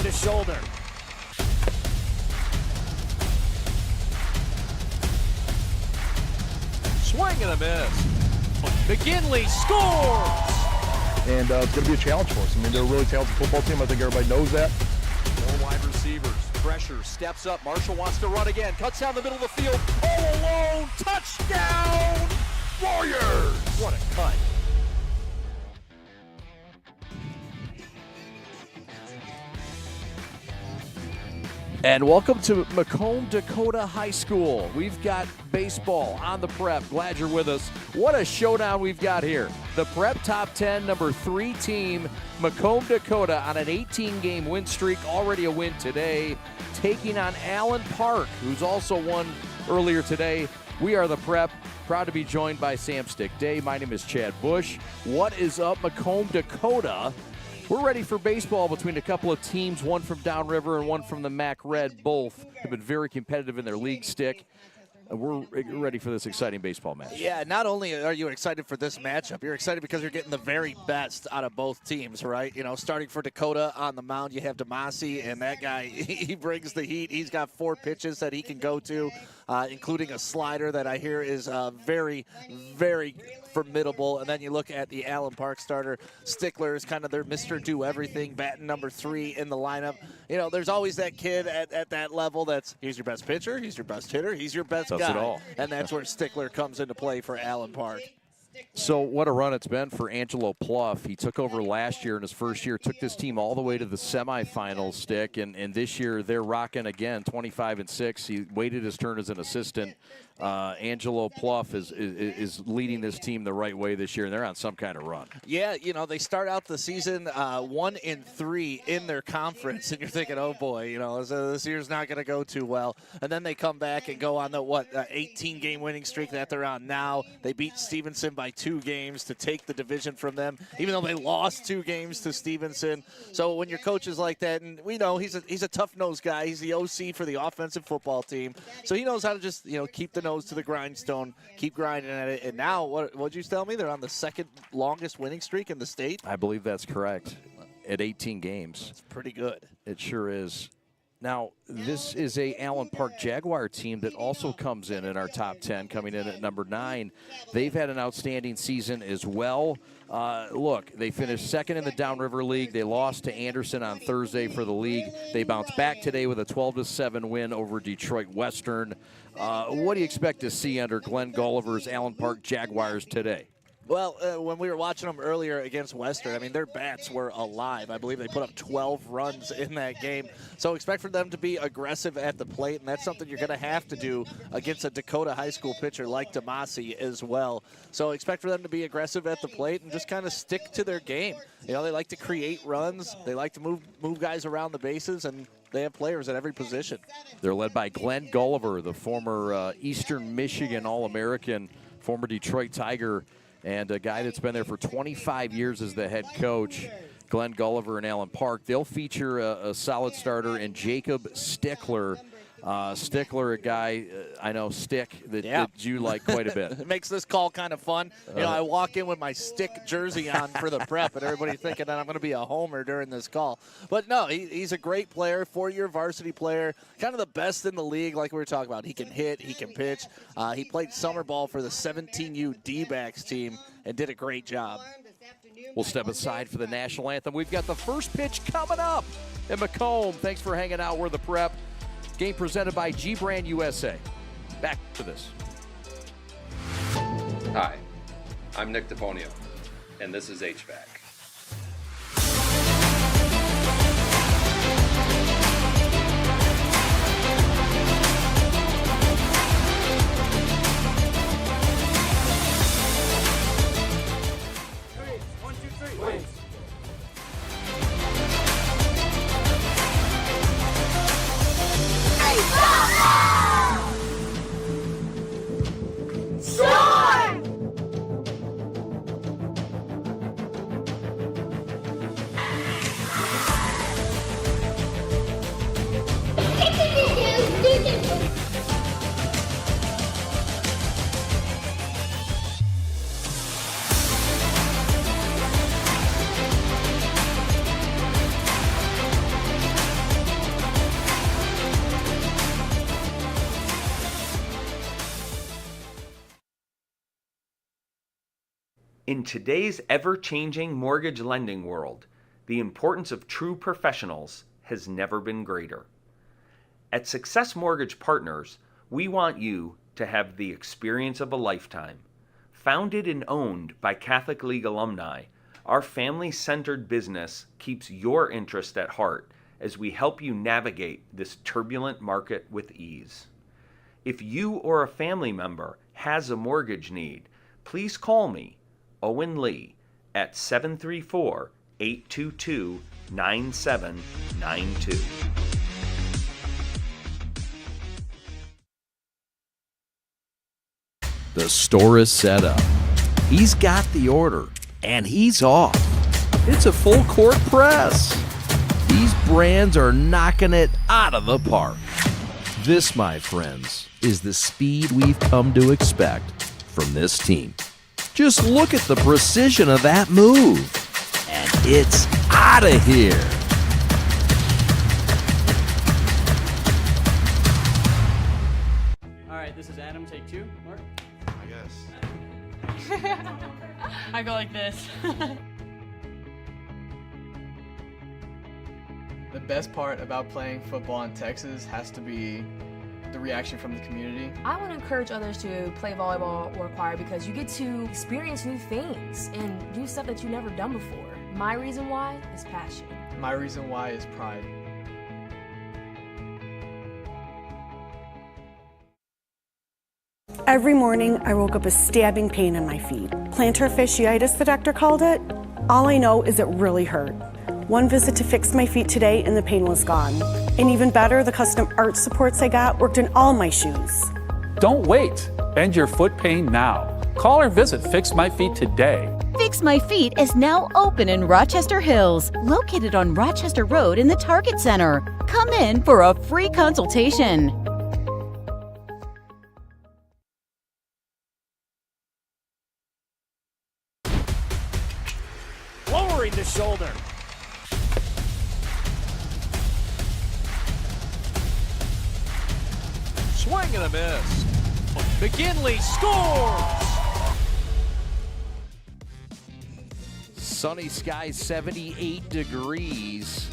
to shoulder. Swing and a miss. McGinley scores! And it's going to be a challenge for us. I mean, they're a really talented football team. I think everybody knows that. Four wide receivers. Pressure. Steps up. Marshall wants to run again. Cuts down the middle of the field. All alone. Touchdown! Warriors! What a cut. And welcome to Macomb, Dakota High School. We've got baseball on the prep. Glad you're with us. What a showdown we've got here. The prep top 10, number 3 team, Macomb, Dakota, on an 18-game win streak. Already a win today, taking on Allen Park, who's also won earlier today. We are the prep. Proud to be joined by Sam Stick Day. My name is Chad Bush. What is up, Macomb, Dakota? We're ready for baseball between a couple of teams, one from downriver and one from the Mac Red. Both have been very competitive in their league stick. We're ready for this exciting baseball match. Yeah, not only are you excited for this matchup, you're excited because you're getting the very best out of both teams, right? You know, starting for Dakota on the mound, you have Demasi, and that guy, he brings the heat. He's got 4 pitches that he can go to, including a slider that I hear is very, very formidable. And then you look at the Allen Park starter. Stickler is kind of their Mr. Do-Everything, batting number 3 in the lineup. You know, there's always that kid at that level that's, he's your best pitcher, he's your best hitter, he's your best guy. It all. And that's where Stickler comes into play for Allen Park. So what a run it's been for Angelo Pluff. He took over last year in his first year, took this team all the way to the semifinals, Stick, and this year they're rocking again, 25-6. He waited his turn as an assistant. Angelo Pluff is leading this team the right way this year, and they're on some kind of run. Yeah, you know, they start out the season 1-3 in their conference, and you're thinking, oh boy, you know, this year's not going to go too well. And then they come back and go on the 18-game winning streak that they're on now. They beat Stevenson by 2 games to take the division from them, even though they lost 2 games to Stevenson. So when your coach is like that, and we know he's a tough-nosed guy. He's the OC for the offensive football team, so he knows how to just, you know, keep the nose to the grindstone, keep grinding at it. And now, what'd you tell me? They're on the 2nd longest winning streak in the state? I believe that's correct, at 18 games. That's pretty good. It sure is. Now, this is a Allen Park Jaguar team that also comes in our top 10, coming in at number 9. They've had an outstanding season as well. Look, they finished 2nd in the Downriver League. They lost to Anderson on Thursday for the league. They bounced back today with a 12-7 win over Detroit Western. What do you expect to see under Glenn Gulliver's Allen Park Jaguars today? Well, when we were watching them earlier against Western, I mean, their bats were alive. I believe they put up 12 runs in that game. So expect for them to be aggressive at the plate, and that's something you're going to have to do against a Dakota High School pitcher like Demasi as well. So expect for them to be aggressive at the plate and just kind of stick to their game. You know, they like to create runs. They like to move guys around the bases, and they have players at every position. They're led by Glenn Gulliver, the former Eastern Michigan All-American, former Detroit Tiger, and a guy that's been there for 25 years as the head coach. Glenn Gulliver and Allen Park. They'll feature a solid starter in Jacob Stickler. Stickler, a guy, I know, Stick, that you like quite a bit. It makes this call kind of fun. You know, I walk in with my Stick jersey on for the prep, and everybody thinking that I'm going to be a homer during this call. But no, he's a great player, 4-year varsity player, kind of the best in the league like we were talking about. He can hit, he can pitch. He played summer ball for the 17U D-backs team and did a great job. We'll step aside for the national anthem. We've got the first pitch coming up in Macomb. Thanks for hanging out. We're the prep. Game presented by G-Brand USA. Back to this. Hi, I'm Nick DePonio, and this is HVAC. In today's ever-changing mortgage lending world, the importance of true professionals has never been greater. At Success Mortgage Partners, we want you to have the experience of a lifetime. Founded and owned by Catholic League alumni, our family-centered business keeps your interest at heart as we help you navigate this turbulent market with ease. If you or a family member has a mortgage need, please call me, Owen Lee, at 734-822-9792. The store is set up. He's got the order, and he's off. It's a full court press. These brands are knocking it out of the park. This, my friends, is the speed we've come to expect from this team. Just look at the precision of that move. And it's out of here. All right, this is Adam, take 2. Mark? I guess. I go like this. The best part about playing football in Texas has to be the reaction from the community. I want to encourage others to play volleyball or choir because you get to experience new things and do stuff that you've never done before. My reason why is passion. My reason why is pride. Every morning, I woke up with stabbing pain in my feet. Plantar fasciitis, the doctor called it. All I know is it really hurt. One visit to fix my feet today and the pain was gone. And even better, the custom arch supports I got worked in all my shoes. Don't wait. End your foot pain now. Call or visit Fix My Feet today. Fix My Feet is now open in Rochester Hills, located on Rochester Road in the Target Center. Come in for a free consultation. Lowering the shoulder. Swing and a miss. McKinley scores! Sunny skies, 78 degrees.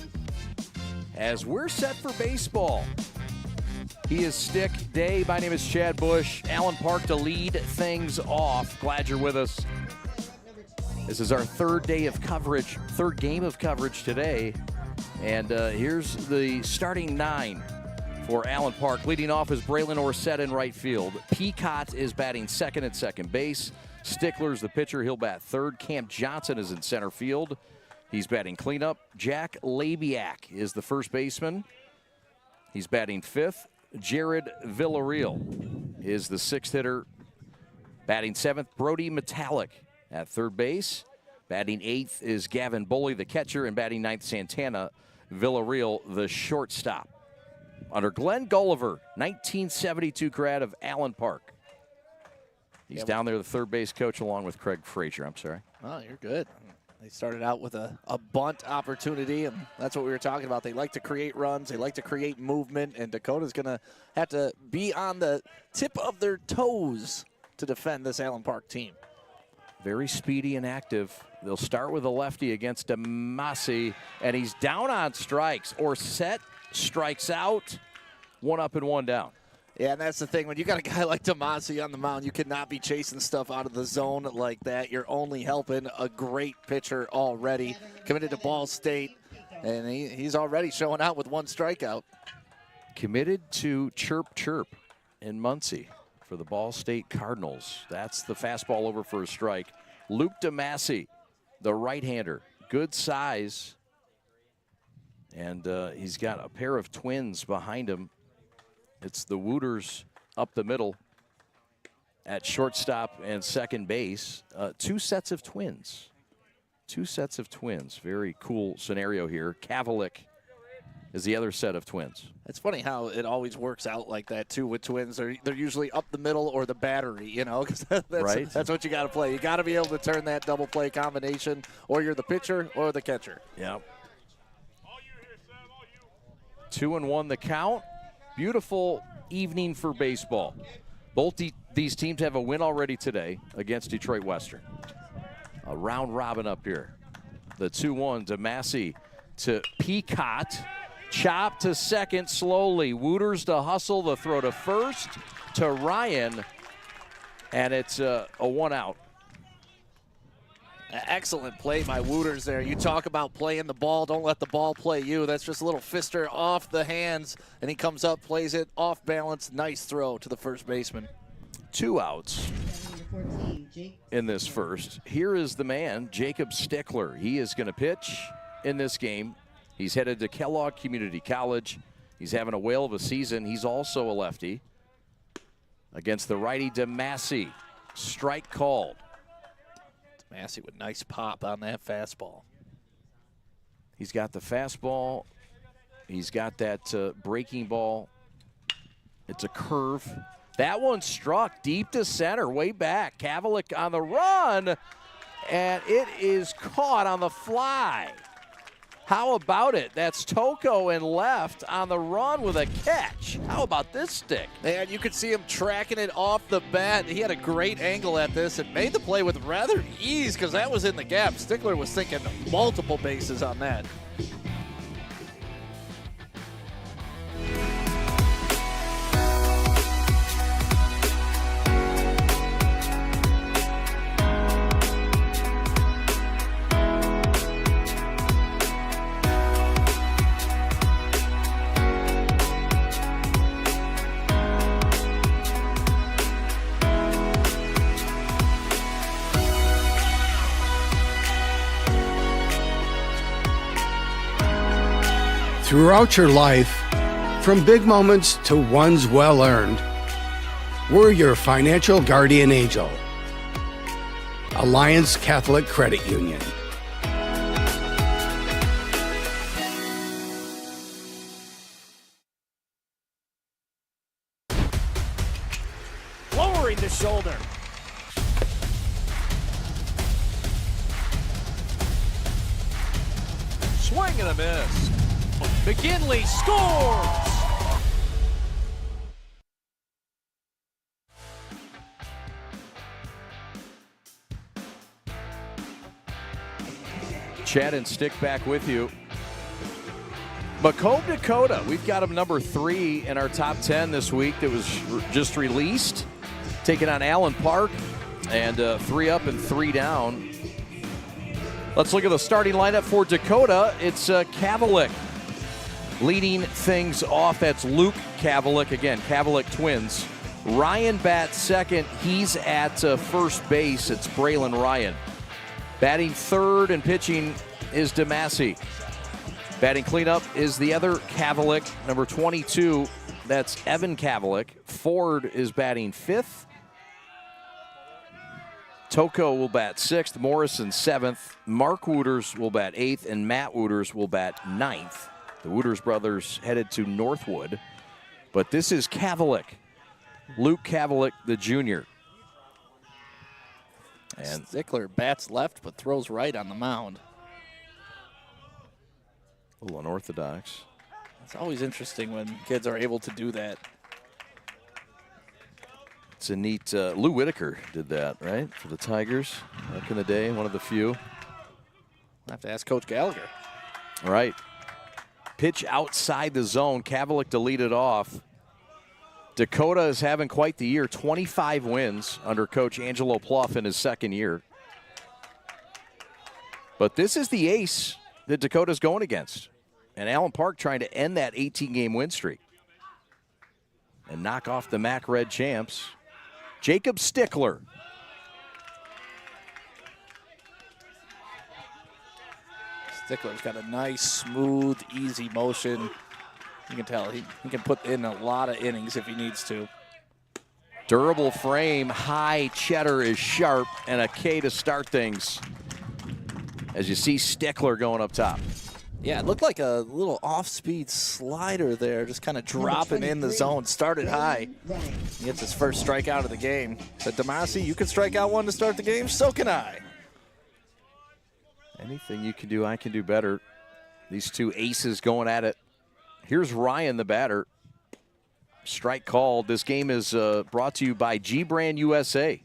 As we're set for baseball. He is Stick Day. My name is Chad Bush. Allen Park to lead things off. Glad you're with us. This is our third day of coverage, third game of coverage today. And here's the starting 9 for Allen Park. Leading off is Braylon Orsett in right field. Peacock is batting second at second base. Stickler's the pitcher. He'll bat third. Cam Johnson is in center field. He's batting cleanup. Jack Labiak is the first baseman. He's batting fifth. Jared Villarreal is the sixth hitter. Batting seventh, Brody Metallic at third base. Batting eighth is Gavin Boley, the catcher, and batting ninth, Santana Villarreal, the shortstop. Under Glenn Gulliver, 1972 grad of Allen Park. He's down there, the third base coach, along with Craig Frazier. I'm sorry. Oh, you're good. They started out with a bunt opportunity, and that's what we were talking about. They like to create runs. They like to create movement, and Dakota's going to have to be on the tip of their toes to defend this Allen Park team. Very speedy and active. They'll start with a lefty against Demasi, and he's down on strikes. Orsett strikes out. One up and one down. Yeah, and that's the thing. When you got a guy like Demasi on the mound, you cannot be chasing stuff out of the zone like that. You're only helping a great pitcher already. Committed to Ball State, and he's already showing out with one strikeout. Committed to Chirp Chirp in Muncie for the Ball State Cardinals. That's the fastball over for a strike. Luke Demasi, the right-hander, good size. And he's got a pair of twins behind him. It's the Wooters up the middle at shortstop and second base. Two sets of twins. Two sets of twins. Very cool scenario here. Kavalik is the other set of twins. It's funny how it always works out like that, too, with twins. They're usually up the middle or the battery, you know, because that's what you got to play. You got to be able to turn that double play combination, or you're the pitcher or the catcher. Yep. 2-1 the count. Beautiful evening for baseball. Both these teams have a win already today against Detroit Western. A round robin up here. The 2-1 to Massey to Peacock. Chop to second slowly. Wooters to hustle. The throw to first to Ryan. And it's a 1 out. Excellent play by Wooters there. You talk about playing the ball. Don't let the ball play you. That's just a little fister off the hands. And he comes up, plays it off balance. Nice throw to the first baseman. 2 outs in this first. Here is the man, Jacob Stickler. He is going to pitch in this game. He's headed to Kellogg Community College. He's having a whale of a season. He's also a lefty. Against the righty DeMassey. Strike called. Massey with nice pop on that fastball. He's got the fastball. He's got that breaking ball. It's a curve. That one struck deep to center, way back. Kavalik on the run, and it is caught on the fly. How about it? That's Toko in left on the run with a catch. How about this stick? And you could see him tracking it off the bat. He had a great angle at this and made the play with rather ease because that was in the gap. Stickler was thinking multiple bases on that. Throughout your life, from big moments to ones well-earned, we're your financial guardian angel. Alliance Catholic Credit Union. Lowering the shoulder. Swing and a miss. McKinley scores! Chad and Stick back with you. Macomb, Dakota. We've got him number 3 in our top 10 this week that was just released. Taking on Allen Park and 3 up and 3 down. Let's look at the starting lineup for Dakota. It's Kavalik leading things off. That's Luke Kavalik. Again, Kavalik twins. Ryan bats second. He's at first base. It's Braylon Ryan. Batting third and pitching is DeMassey. Batting cleanup is the other Kavalik, number 22. That's Evan Kavalik. Ford is batting fifth. Toko will bat sixth. Morrison seventh. Mark Wooters will bat eighth. And Matt Wooters will bat ninth. The Wooters brothers headed to Northwood. But this is Kavalik. Luke Kavalik, the junior. And Stickler bats left but throws right on the mound. A little unorthodox. It's always interesting when kids are able to do that. It's a neat, Lou Whitaker did that, right? For the Tigers back in the day, one of the few. I'll have to ask Coach Gallagher. All right. Pitch outside the zone. Kavalik to lead it off. Dakota is having quite the year. 25 wins under Coach Angelo Pluff in his second year. But this is the ace that Dakota's going against. And Allen Park trying to end that 18-game win streak and knock off the MAC Red champs. Jacob Stickler. Stickler's got a nice, smooth, easy motion. You can tell he can put in a lot of innings if he needs to. Durable frame, high cheddar is sharp, and a K to start things. As you see Stickler going up top. Yeah, it looked like a little off-speed slider there, just kind of dropping in the zone. Started high. He gets his first strikeout of the game. Said, DeMassey, you can strike out one to start the game, so can I. Anything you can do, I can do better. These two aces going at it. Here's Ryan, the batter. Strike called. This game is brought to you by G-Brand USA.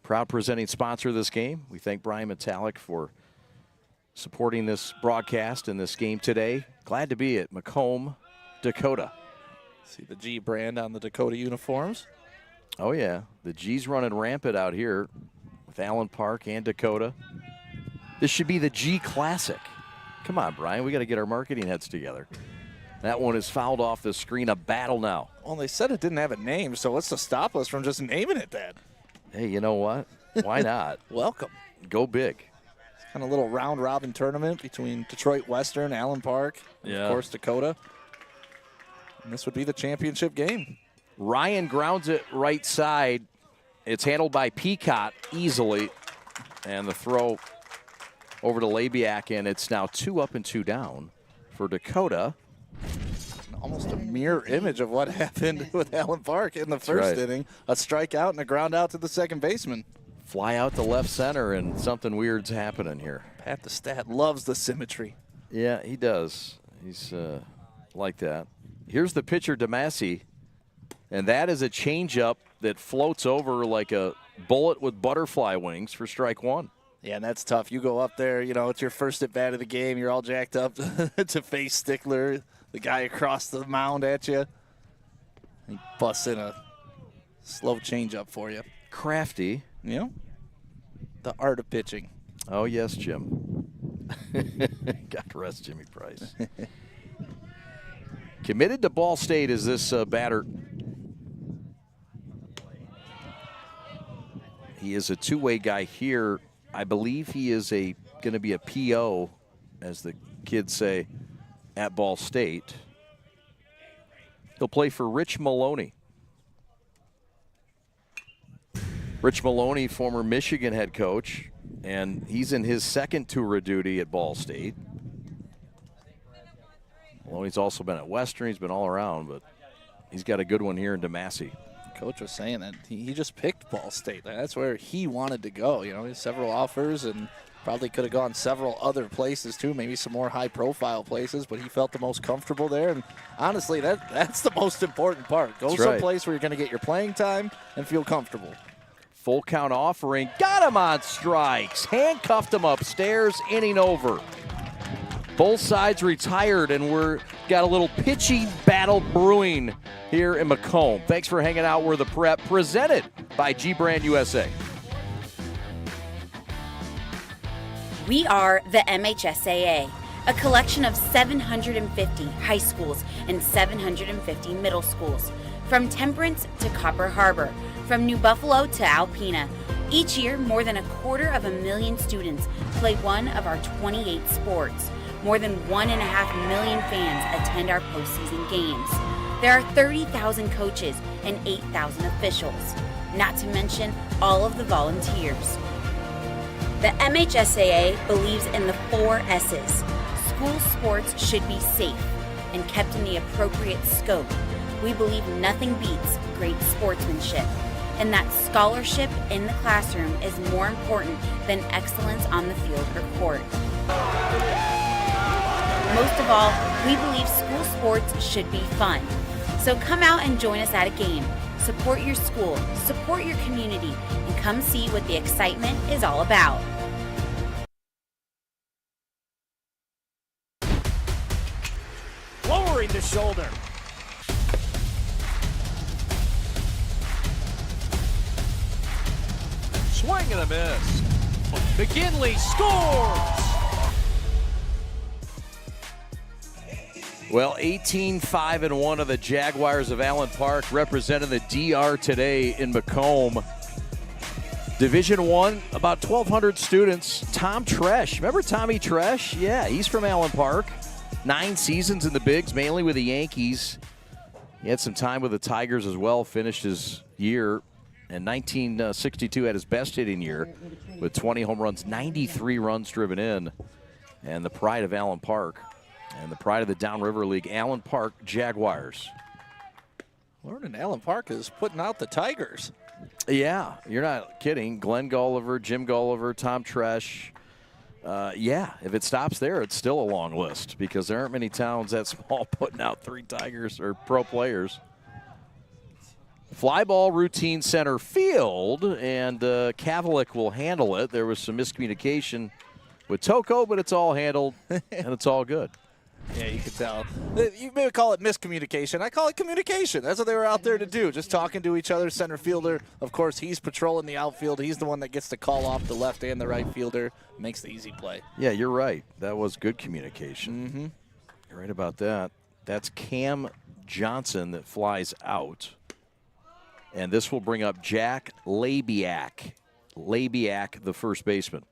proud presenting sponsor of this game. We thank Brian Metallic for supporting this broadcast and this game today. Glad to be at Macomb, Dakota. See the G brand on the Dakota uniforms. Oh, yeah. The G's running rampant out here with Allen Park and Dakota. This should be the G Classic. Come on, Brian. We got to get our marketing heads together. That one is fouled off the screen. A battle now. Well, they said it didn't have a name, so what's to stop us from just naming it that? Hey, you know what? Why not? Welcome. Go big. It's kind of a little round-robin tournament between Detroit Western, Allen Park, and of course, Dakota. And this would be the championship game. Ryan grounds it right side. It's handled by Peacock easily. And the throw over to Labiak, and it's now 2 up and 2 down for Dakota. Almost a mirror image of what happened with Allen Park in the first inning. A strikeout and a ground out to the second baseman. Fly out to left center, and something weird's happening here. Pat the Stat loves the symmetry. Yeah, he does. He's like that. Here's the pitcher, DeMassey, and that is a changeup that floats over like a bullet with butterfly wings for strike 1. Yeah, and that's tough. You go up there, you know, it's your first at-bat of the game. You're all jacked up to face Stickler, the guy across the mound at you. He busts in a slow changeup for you. Crafty. You know, the art of pitching. Oh, yes, Jim. God rest Jimmy Price. Committed to Ball State is this batter. He is a two-way guy here. I believe he is going to be a PO, as the kids say, at Ball State. He'll play for Rich Maloney. Rich Maloney, former Michigan head coach, and he's in his second tour of duty at Ball State. Maloney's also been at Western. He's been all around, but he's got a good one here in DeMassey. Coach was saying that he just picked Ball State. That's where he wanted to go. You know, he has several offers and probably could have gone several other places too, maybe some more high-profile places, but he felt the most comfortable there. And honestly, that's the most important part. Go someplace where you're going to get your playing time and feel comfortable. Full count offering. Got him on strikes. Handcuffed him upstairs, inning over. Both sides retired, and we're got a little pitching battle brewing here in Macomb. Thanks for hanging out. We're the Prep, presented by G Brand USA. We are the MHSAA, a collection of 750 high schools and 750 middle schools, from Temperance to Copper Harbor, from New Buffalo to Alpena. Each year, more than 250,000 students play one of our 28 sports. More than 1.5 million fans attend our postseason games. There are 30,000 coaches and 8,000 officials, not to mention all of the volunteers. The MHSAA believes in the 4 S's. School sports should be safe and kept in the appropriate scope. We believe nothing beats great sportsmanship, and that scholarship in the classroom is more important than excellence on the field or court. Most of all, we believe school sports should be fun. So come out and join us at a game. Support your school, support your community, and come see what the excitement is all about. Lowering the shoulder. Swing and a miss. McGinley scores! Well, 18-5-1 of the Jaguars of Allen Park representing the DR today in Macomb. Division I, about 1,200 students. Tom Tresh, remember Tommy Tresh? Yeah, he's from Allen Park. 9 seasons in the bigs, mainly with the Yankees. He had some time with the Tigers as well, finished his year. In 1962 had his best hitting year with 20 home runs, 93 runs driven in. And the pride of Allen Park. And the pride of the Downriver League, Allen Park Jaguars. Learning Allen Park is putting out the Tigers. Yeah, you're not kidding. Glenn Gulliver, Jim Gulliver, Tom Tresh. Yeah, if it stops there, it's still a long list because there aren't many towns that small putting out 3 Tigers or pro players. Fly ball routine center field, and Kavalik will handle it. There was some miscommunication with Toko, but it's all handled, and it's all good. Yeah, you could tell. You may call it miscommunication. I call it communication. That's what they were out there to do, just talking to each other. Center fielder, of course, he's patrolling the outfield. He's the one that gets to call off the left and the right fielder. Makes the easy play. Yeah, you're right. That was good communication. Mm-hmm. You're right about that. That's Cam Johnson that flies out. And this will bring up Jack Labiak. Labiak, the first baseman.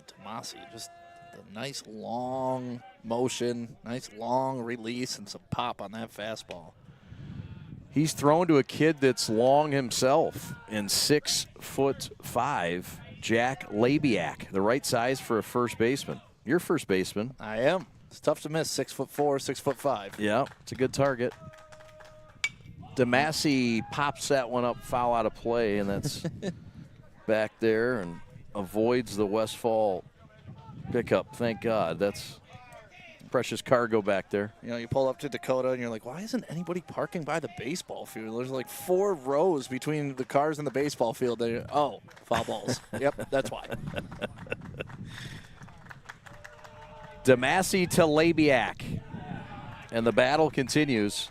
Tomasi, just a nice long motion, nice long release, and some pop on that fastball. He's thrown to a kid that's long himself in 6'5", Jack Labiak, the right size for a first baseman. You're first baseman. I am. It's tough to miss, 6'4", 6'5". Yeah, it's a good target. DeMassey pops that one up, foul out of play, and that's back there and avoids the Westfall pickup. Thank God. That's precious cargo back there. You know, you pull up to Dakota and you're like, why isn't anybody parking by the baseball field? There's like 4 rows between the cars and the baseball field. Oh, foul balls. Yep, that's why. DeMassey to Labiak. And the battle continues.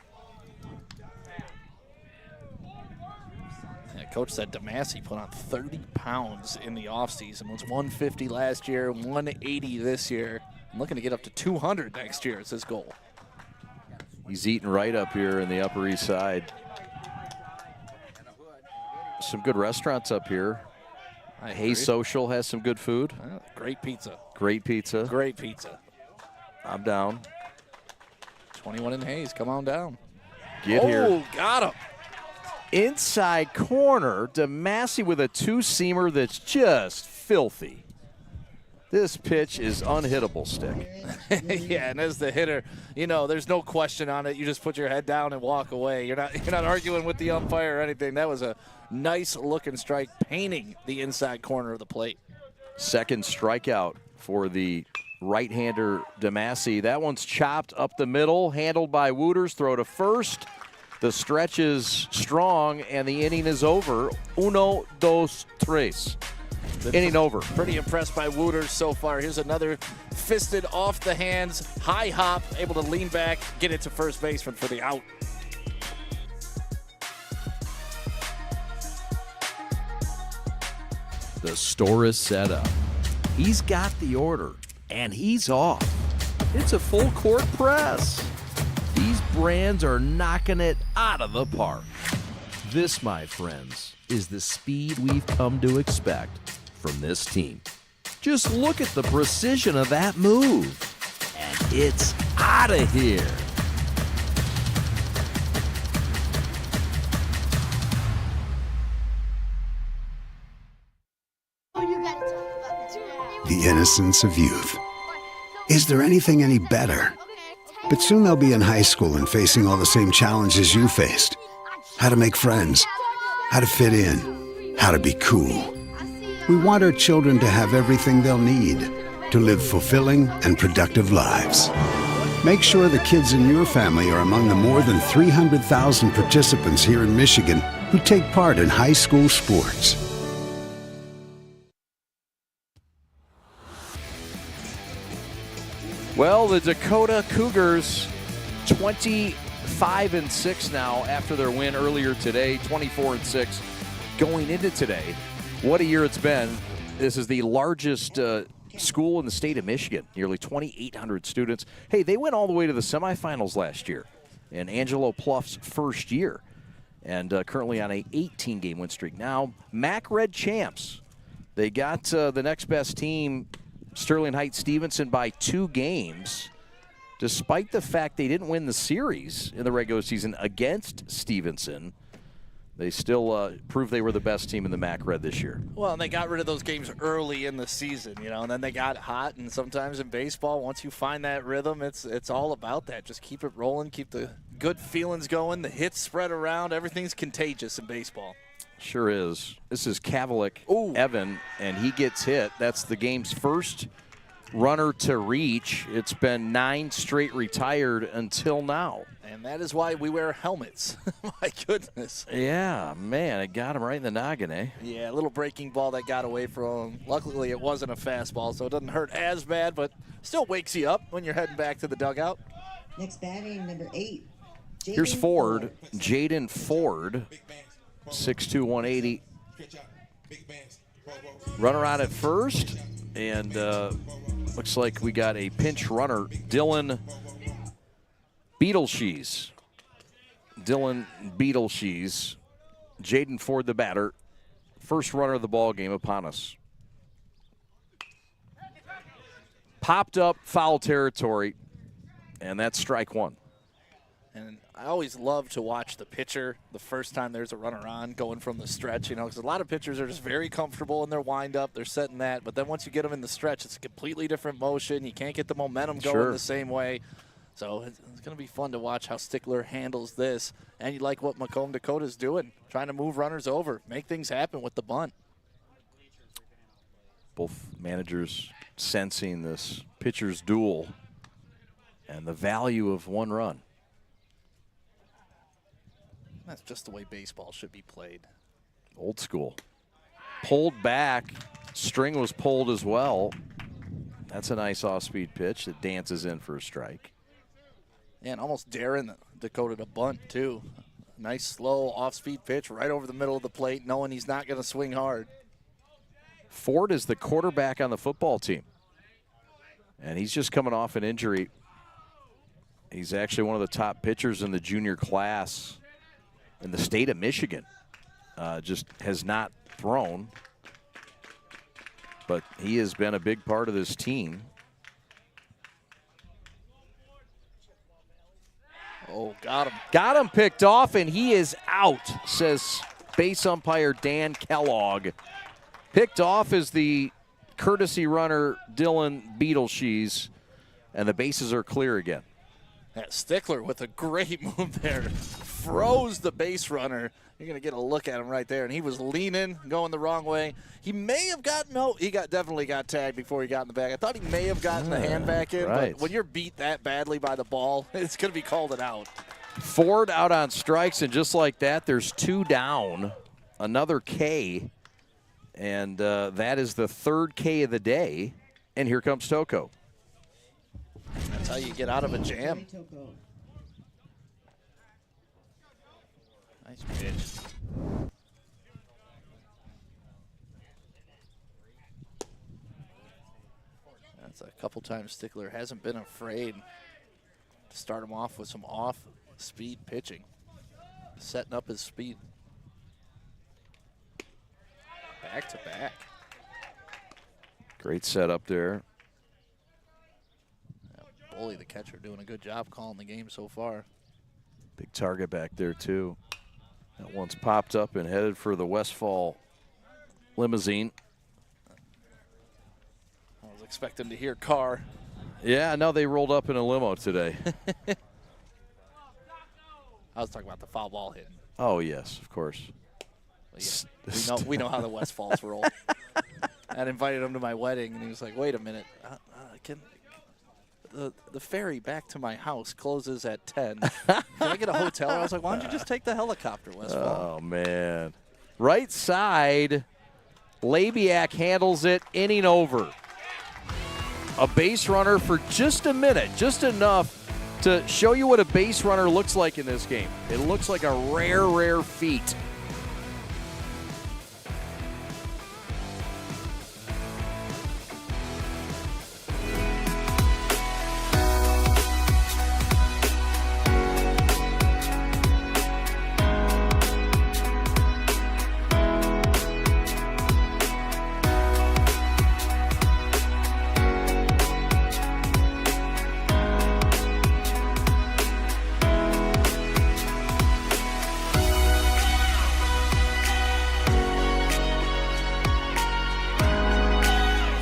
Coach said DeMassey put on 30 pounds in the offseason. Was 150 last year, 180 this year. I'm looking to get up to 200 next year. It's his goal. He's eating right up here in the Upper East Side. Some good restaurants up here. Hey Social has some good food. Great pizza. Great pizza. Great pizza. I'm down. 21 in Hayes. Come on down. Get here. Oh, got him. Inside corner, DeMassey with a two-seamer that's just filthy. This pitch is unhittable, Stick. Yeah, and as the hitter, you know, there's no question on it. You just put your head down and walk away. You're not arguing with the umpire or anything. That was a nice-looking strike, painting the inside corner of the plate. Second strikeout for the right-hander DeMassey. That one's chopped up the middle, handled by Wooters. Throw to first. The stretch is strong, and the inning is over. 1, 2, 3. Inning over. Pretty impressed by Wooters so far. Here's another fisted off the hands, high hop, able to lean back, get it to first baseman for the out. The store is set up. He's got the order, and he's off. It's a full court press. These brands are knocking it out of the park. This, my friends, is the speed we've come to expect from this team. Just look at the precision of that move. And it's out of here. The innocence of youth. Is there anything any better? But soon they'll be in high school and facing all the same challenges you faced. How to make friends, how to fit in, how to be cool. We want our children to have everything they'll need to live fulfilling and productive lives. Make sure the kids in your family are among the more than 300,000 participants here in Michigan who take part in high school sports. Well, the Dakota Cougars 25-6 now after their win earlier today, 24-6 going into today. What a year it's been. This is the largest school in the state of Michigan, nearly 2,800 students. Hey, they went all the way to the semifinals last year in Angelo Pluff's first year, and currently on a 18-game win streak. Now, Mac Red champs. They got the next best team, Sterling Heights Stevenson, by 2 games, despite the fact they didn't win the series in the regular season against Stevenson. They still proved they were the best team in the MAC Red this year. Well, and they got rid of those games early in the season, you know, and then they got hot. And sometimes in baseball, once you find that rhythm, it's all about that. Just keep it rolling, keep the good feelings going, the hits spread around. Everything's contagious in baseball. Sure is. This is Kavalik, Evan, and he gets hit. That's the game's first runner to reach. It's been 9 straight retired until now. And that is why we wear helmets. My goodness. Yeah, man, it got him right in the noggin, eh? Yeah, a little breaking ball that got away from him. Luckily, it wasn't a fastball, so it doesn't hurt as bad, but still wakes you up when you're heading back to the dugout. Next batting, number 8. Here's Ford, Jaden Ford, 6'2", 180. Runner on at first, and looks like we got a pinch runner, Dylan Beetleshees. Jaden Ford the batter. First runner of the ball game upon us. Popped up foul territory, and that's strike one. And I always love to watch the pitcher the first time there's a runner on going from the stretch, because a lot of pitchers are just very comfortable in their windup. They're setting that. But then once you get them in the stretch, it's a completely different motion. You can't get the momentum going the same way. So it's going to be fun to watch how Stickler handles this. And you like what Macomb Dakota is doing, trying to move runners over, make things happen with the bunt. Both managers sensing this pitcher's duel and the value of one run. That's just the way baseball should be played. Old school. Pulled back. String was pulled as well. That's a nice off-speed pitch that dances in for a strike. Yeah, and almost daring Dakota to bunt, too. Nice, slow, off-speed pitch right over the middle of the plate, knowing he's not going to swing hard. Ford is the quarterback on the football team. And he's just coming off an injury. He's actually one of the top pitchers in the junior class in the state of Michigan. Just has not thrown. But he has been a big part of this team. Oh, got him. Got him picked off, and he is out, says base umpire Dan Kellogg. Picked off is the courtesy runner Dylan Beetleshees, and the bases are clear again. Yeah, Stickler with a great move there. Froze the base runner. You're going to get a look at him right there, and he was leaning, going the wrong way. He may have gotten, definitely got tagged before he got in the bag. I thought he may have gotten the hand back in, but when you're beat that badly by the ball, it's going to be called it out. Ford out on strikes, and just like that, there's 2 down, another K, and that is the 3rd K of the day, and here comes Toko. That's how you get out of a jam. Nice pitch. That's a couple times Stickler hasn't been afraid to start him off with some off-speed pitching, setting up his speed. Back to back. Great setup there. Bully, the catcher, doing a good job calling the game so far. Big target back there, too. That one's popped up and headed for the Westfall limousine. I was expecting to hear car. Yeah, no, they rolled up in a limo today. I was talking about the foul ball hitting. Oh, yes, of course. Yeah, we know how the Westfalls roll. I invited him to my wedding, and he was like, wait a minute. The ferry back to my house closes at 10. Can I get a hotel? I was like, why don't you just take the helicopter, Westfall? Oh, man. Right side, Labiak handles it, inning over. A base runner for just a minute, just enough to show you what a base runner looks like in this game. It looks like a rare, rare feat.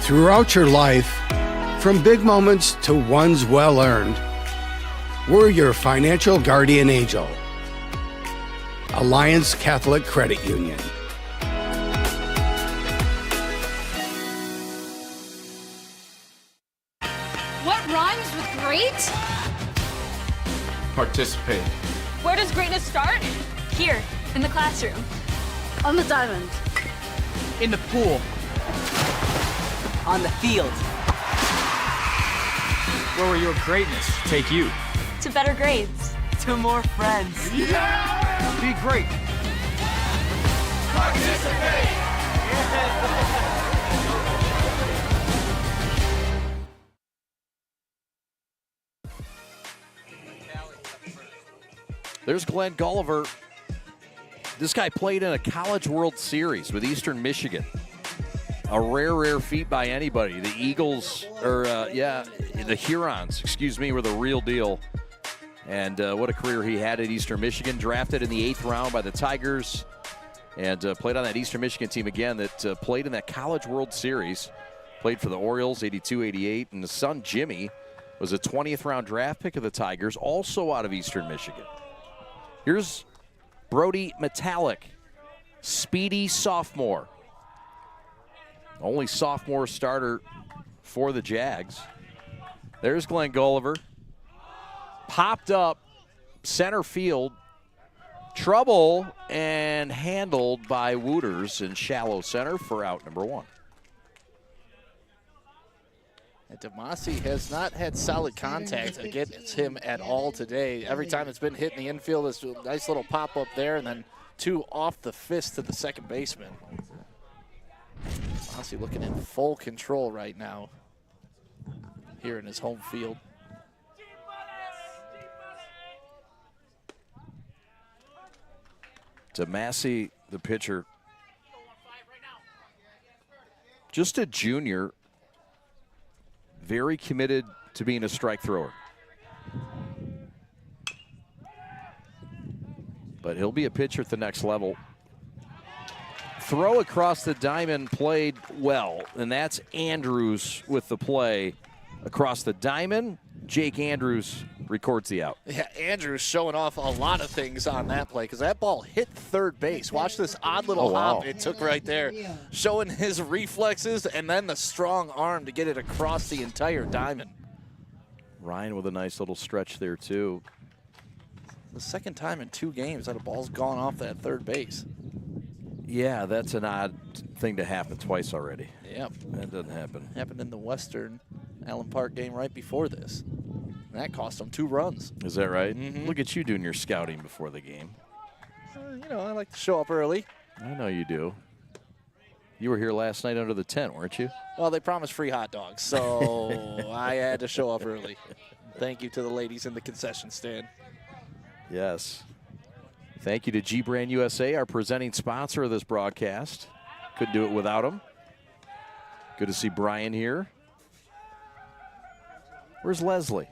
Throughout your life, from big moments to ones well-earned, we're your financial guardian angel. Alliance Catholic Credit Union. participate. Where does greatness start? Here, in the classroom. On the diamond. In the pool. On the field. Where will your greatness take you? To better grades. To more friends. Yeah! Be great. Participate! There's Glenn Gulliver. This guy played in a College World Series with Eastern Michigan. A rare feat by anybody. The Eagles, the Hurons, were the real deal. And what a career he had at Eastern Michigan. Drafted in the 8th round by the Tigers. And played on that Eastern Michigan team again that played in that College World Series. Played for the Orioles, 82, 88. And his son, Jimmy, was a 20th round draft pick of the Tigers, also out of Eastern Michigan. Here's Brody Metallic, speedy sophomore. Only sophomore starter for the Jags. There's Glenn Gulliver. Popped up center field. Trouble and handled by Wooters in shallow center for out number 1. And Demasi has not had solid contact against him at all today. Every time it's been hit in the infield, it's a nice little pop up there, and then 2 off the fist to the second baseman. Demasi looking in full control right now here in his home field. Demasi, the pitcher, just a junior, very committed to being a strike thrower. But he'll be a pitcher at the next level. Throw across the diamond played well, and that's Andrews with the play across the diamond. Jake Andrews records the out. Yeah, Andrews showing off a lot of things on that play because that ball hit third base. Watch this odd little hop it took right there, showing his reflexes and then the strong arm to get it across the entire diamond. Ryan with a nice little stretch there, too. The second time in 2 games that a ball's gone off that third base. Yeah, that's an odd thing to happen twice already. Yep. That doesn't happen. Happened in the Western Allen Park game right before this. And that cost them 2 runs. Is that right? Mm-hmm. Look at you doing your scouting before the game. I like to show up early. I know you do. You were here last night under the tent, weren't you? Well, they promised free hot dogs, so I had to show up early. Thank you to the ladies in the concession stand. Yes. Thank you to G Brand USA, our presenting sponsor of this broadcast. Couldn't do it without them. Good to see Brian here. Where's Leslie?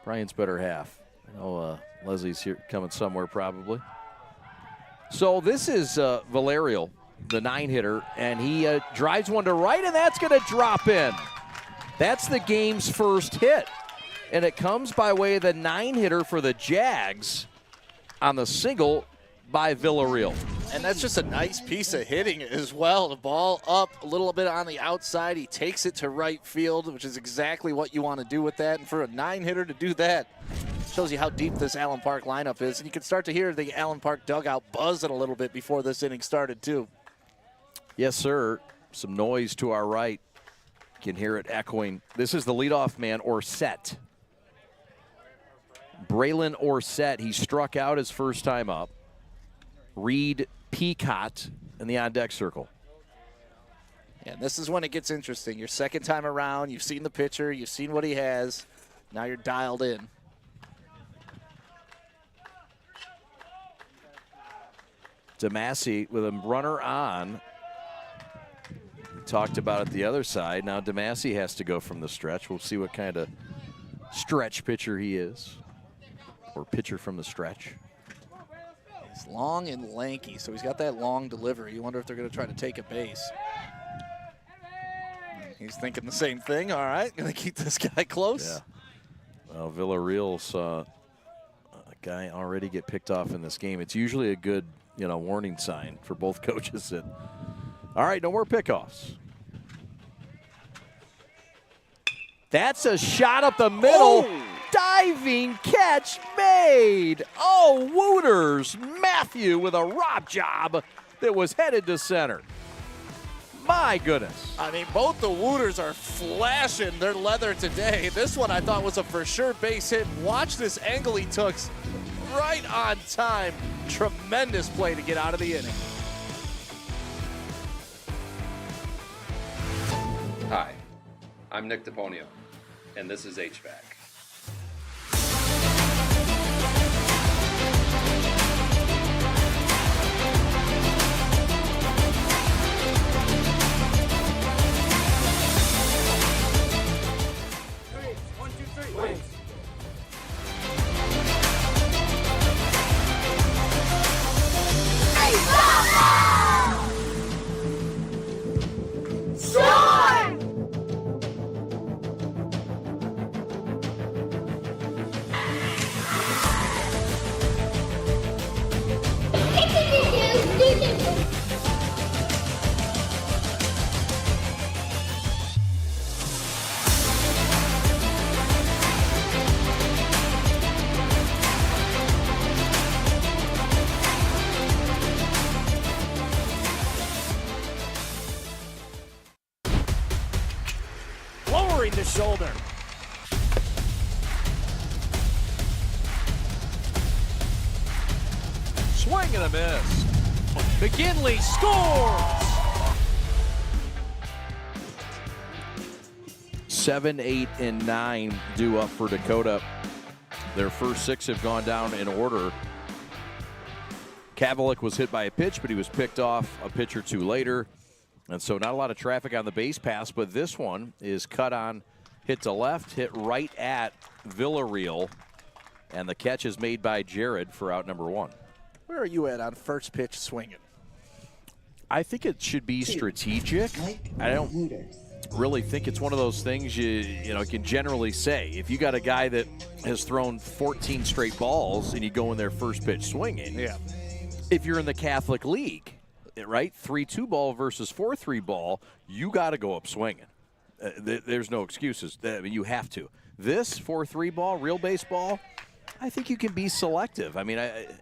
Brian's better half. I know Leslie's here coming somewhere probably. So this is Valerial, the 9-hitter, and he drives one to right, and that's going to drop in. That's the game's first hit, and it comes by way of the 9-hitter for the Jags on the single by Villarreal. And that's just a nice piece of hitting as well. The ball up a little bit on the outside. He takes it to right field, which is exactly what you want to do with that. And for a 9-hitter to do that shows you how deep this Allen Park lineup is. And you can start to hear the Allen Park dugout buzzing a little bit before this inning started, too. Yes, sir. Some noise to our right. You can hear it echoing. This is the leadoff man, Orset. Braylon Orset, he struck out his first time up. Reed Peacott in the on-deck circle. And this is when it gets interesting. Your second time around, you've seen the pitcher, you've seen what he has. Now you're dialed in. Demasi with a runner on. We talked about it the other side. Now Demasi has to go from the stretch. We'll see what kind of stretch pitcher he is. Or pitcher from the stretch. He's long and lanky, so he's got that long delivery. You wonder if they're going to try to take a base. He's thinking the same thing. All right, going to keep this guy close. Yeah. Well, Villarreal saw a guy already get picked off in this game. It's usually a good, warning sign for both coaches. All right, no more pickoffs. That's a shot up the middle. diving catch made. Oh, Wooters. Matthew with a rob job that was headed to center. My goodness. I mean, both the Wooters are flashing their leather today. This one I thought was a for sure base hit. Watch this angle he took. Right on time. Tremendous play to get out of the inning. Hi, I'm Nick DePonio, and this is HVAC. Lowering the shoulder. Swing and a miss. McGinley scores! 7, 8, and 9 due up for Dakota. Their first 6 have gone down in order. Kavalik was hit by a pitch, but he was picked off a pitch or two later. And so not a lot of traffic on the base pass, but this one is cut on, hit to left, hit right at Villarreal. And the catch is made by Jared for out number 1. Where are you at on first pitch swinging? I think it should be strategic. I don't really think it's one of those things you can generally say. If you got a guy that has thrown 14 straight balls and you go in there first pitch swinging, yeah. If you're in the Catholic League, right, 3-2 ball versus 4-3 ball, you got to go up swinging. There's no excuses. You have to. This 4-3 ball, real baseball, I think you can be selective. I mean,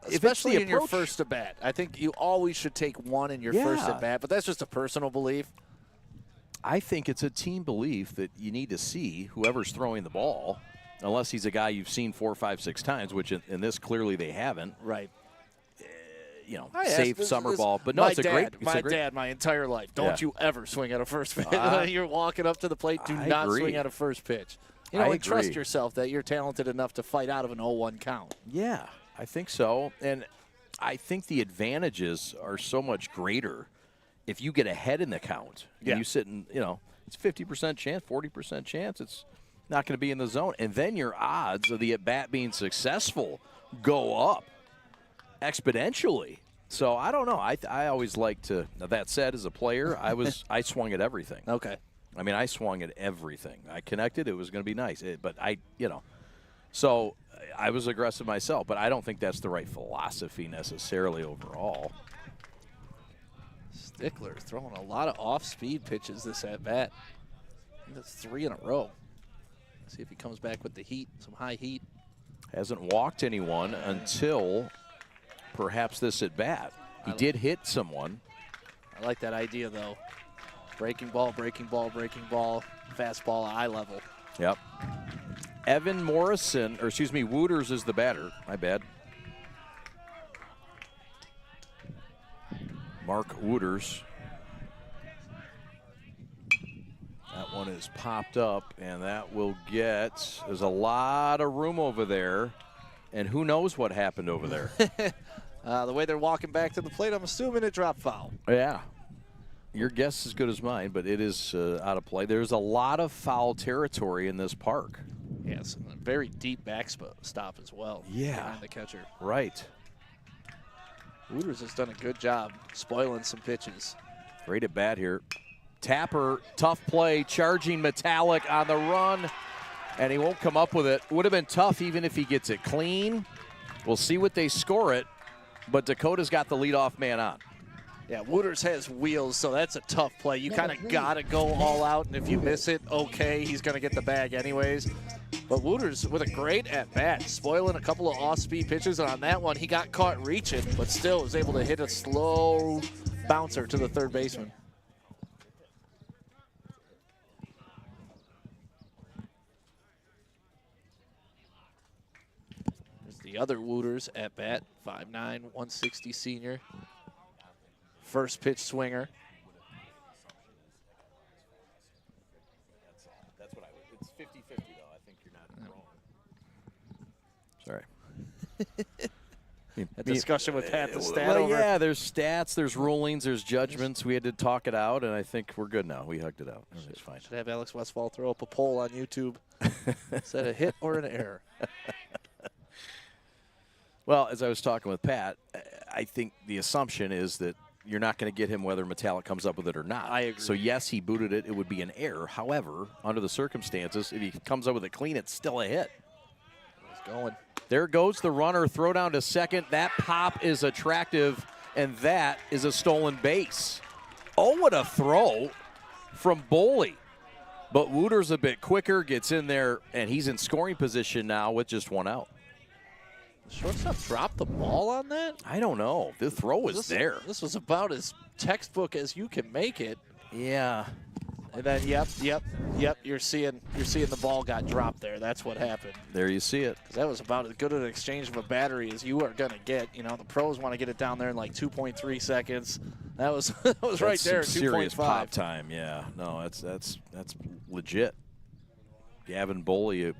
especially in your first at bat. I think you always should take one in your first at bat, but that's just a personal belief. I think it's a team belief that you need to see whoever's throwing the ball, unless he's a guy you've seen 4, 5, 6 times, which in this clearly they haven't. Right. Safe summer ball. But no, it's a great. My dad, my entire life. Don't you ever swing at a first pitch. You're walking up to the plate. Do not swing at a first pitch. And trust yourself that you're talented enough to fight out of an 0-1 count. Yeah, I think so. And I think the advantages are so much greater if you get ahead in the count. And you sit in, it's 50% chance, 40% chance. It's not going to be in the zone. And then your odds of the at-bat being successful go up exponentially. So I don't know. I always like to. Now that said, as a player, I swung at everything. Okay. I mean, I swung at everything. I connected. It was going to be nice. So I was aggressive myself. But I don't think that's the right philosophy necessarily overall. Stickler throwing a lot of off-speed pitches this at bat. That's 3 in a row. See if he comes back with the heat, some high heat. Hasn't walked anyone until perhaps this at bat. He did hit someone. I like that idea, though. Breaking ball, breaking ball, breaking ball, fastball, eye level. Yep. Evan Morrison, or excuse me, Wooters is the batter. My bad. Mark Wooters. That one is popped up, and that will get, there's a lot of room over there, and who knows what happened over there. The way they're walking back to the plate, I'm assuming it dropped foul. Yeah. Your guess is as good as mine, but it is out of play. There's a lot of foul territory in this park. Yes, a very deep backstop as well. Yeah. Behind the catcher. Right. Wooters has done a good job spoiling some pitches. Great at bat here. Tapper, tough play, charging Metallic on the run, and he won't come up with it. Would have been tough even if he gets it clean. We'll see what they score it, but Dakota's got the leadoff man on. Yeah, Wooters has wheels, so that's a tough play. You kind of got to go all out, and if you miss it, okay, he's going to get the bag anyways. But Wooters with a great at-bat, spoiling a couple of off-speed pitches, and on that one, he got caught reaching, but still was able to hit a slow bouncer to the third baseman. There's the other Wooters at-bat, 5'9", 160 senior. First pitch swinger. That's what I would. It's 50-50, though. I think you're not wrong. Sorry. A discussion with Pat the stat well, over. yeah, there's stats, there's rulings, there's judgments. We had to talk it out, and I think we're good now. We hugged it out. It's fine. Should have Alex Westfall throw up a poll on YouTube. Is that a hit or an error? Well, as I was talking with Pat, I think the assumption is that you're not going to get him whether Metallic comes up with it or not. I agree. So, yes, he booted it. It would be an error. However, under the circumstances, if he comes up with it clean, it's still a hit. He's going. There goes the runner. Throw down to second. That pop is attractive, and that is a stolen base. Oh, what a throw from Boley. But Wooter's a bit quicker, gets in there, and he's in scoring position now with just one out. The shortstop dropped the ball on that? I don't know. The throw was there. This was about as textbook as you can make it. Yeah. And then, yep. You're seeing the ball got dropped there. That's what happened. There you see it. 'Cause that was about as good an exchange of a battery as you are going to get. You know, the pros want to get it down there in like 2.3 seconds. That was right there. Some serious 2.5. pop time. Yeah. No, that's legit. Gavin Boley, a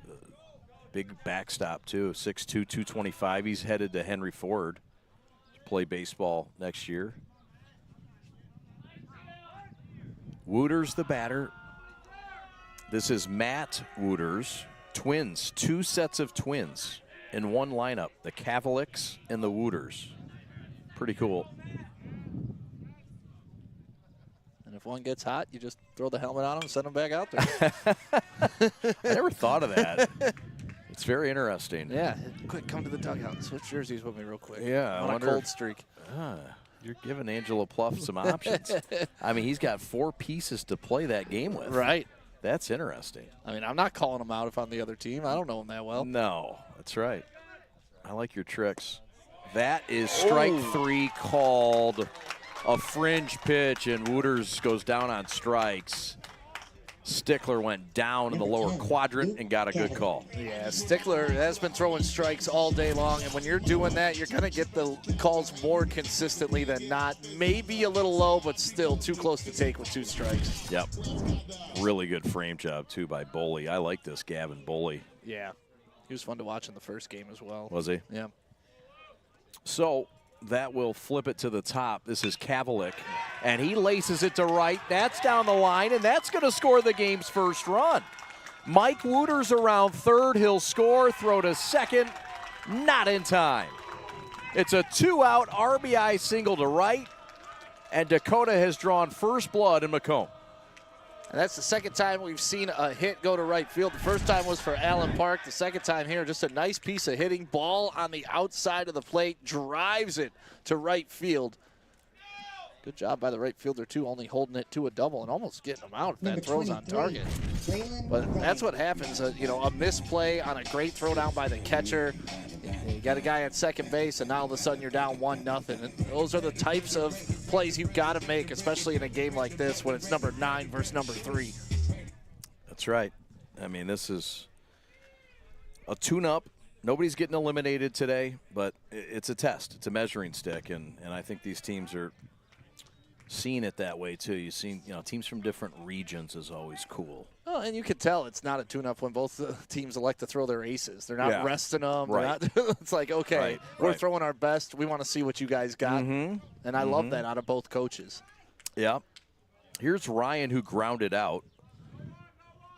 big backstop too. 6'2", 225. He's headed to Henry Ford to play baseball next year. Wooters the batter. This is Matt Wooters. Twins, 2 sets of twins in one lineup. The Cavalics and the Wooters. Pretty cool. And if one gets hot, you just throw the helmet on him and send him back out there. I never thought of that. It's very interesting. Yeah. Quick, come to the dugout and switch jerseys with me real quick. Yeah. On a cold streak. You're giving Angelo Pluff some options. I mean, he's got 4 pieces to play that game with. Right. That's interesting. I mean, I'm not calling him out if I'm the other team. I don't know him that well. No, that's right. I like your tricks. That is strike 3 called a fringe pitch, and Wooters goes down on strikes. Stickler went down in the lower quadrant and got a good call. Yeah, Stickler has been throwing strikes all day long, and when you're doing that, you're going to get the calls more consistently than not. Maybe a little low, but still too close to take with 2 strikes. Yep. Really good frame job, too, by Boley. I like this Gavin Boley. Yeah. He was fun to watch in the first game as well. Was he? Yeah. So that will flip it to the top. This is Cavalic, and he laces it to right. That's down the line, and that's going to score the game's first run. Mike Wooters around third. He'll score, throw to second. Not in time. It's a 2-out RBI single to right, and Dakota has drawn first blood in Macomb. And that's the second time we've seen a hit go to right field. The first time was for Allen Park. The second time here, just a nice piece of hitting. Ball on the outside of the plate, drives it to right field. Good job by the right fielder, too, only holding it to a double and almost getting him out if that throws on target. But that's what happens, a misplay on a great throw down by the catcher. You got a guy at second base, and now all of a sudden you're down 1-0. And those are the types of plays you've got to make, especially in a game like this when it's number 9 versus number 3. That's right. I mean, this is a tune-up. Nobody's getting eliminated today, but it's a test. It's a measuring stick, and I think these teams are seeing it that way too. You've seen, teams from different regions is always cool. Oh, and you can tell it's not a tune-up when both teams elect to throw their aces. They're not resting them. Right. It's like, okay, we're throwing our best. We want to see what you guys got. And I love that out of both coaches. Yeah. Here's Ryan, who grounded out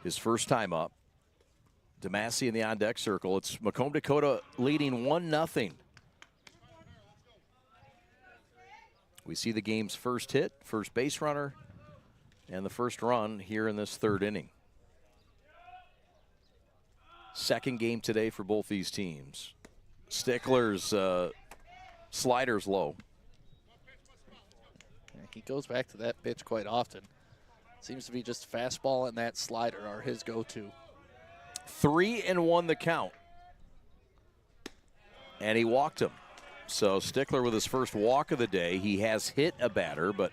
his first time up. DeMassey in the on-deck circle. It's Macomb Dakota leading 1-0. We see the game's first hit, first base runner, and the first run here in this third inning. Second game today for both these teams. Stickler's slider's low. He goes back to that pitch quite often. Seems to be just fastball and that slider are his go-to. 3-1 the count. And he walked him. So Stickler with his first walk of the day. He has hit a batter, but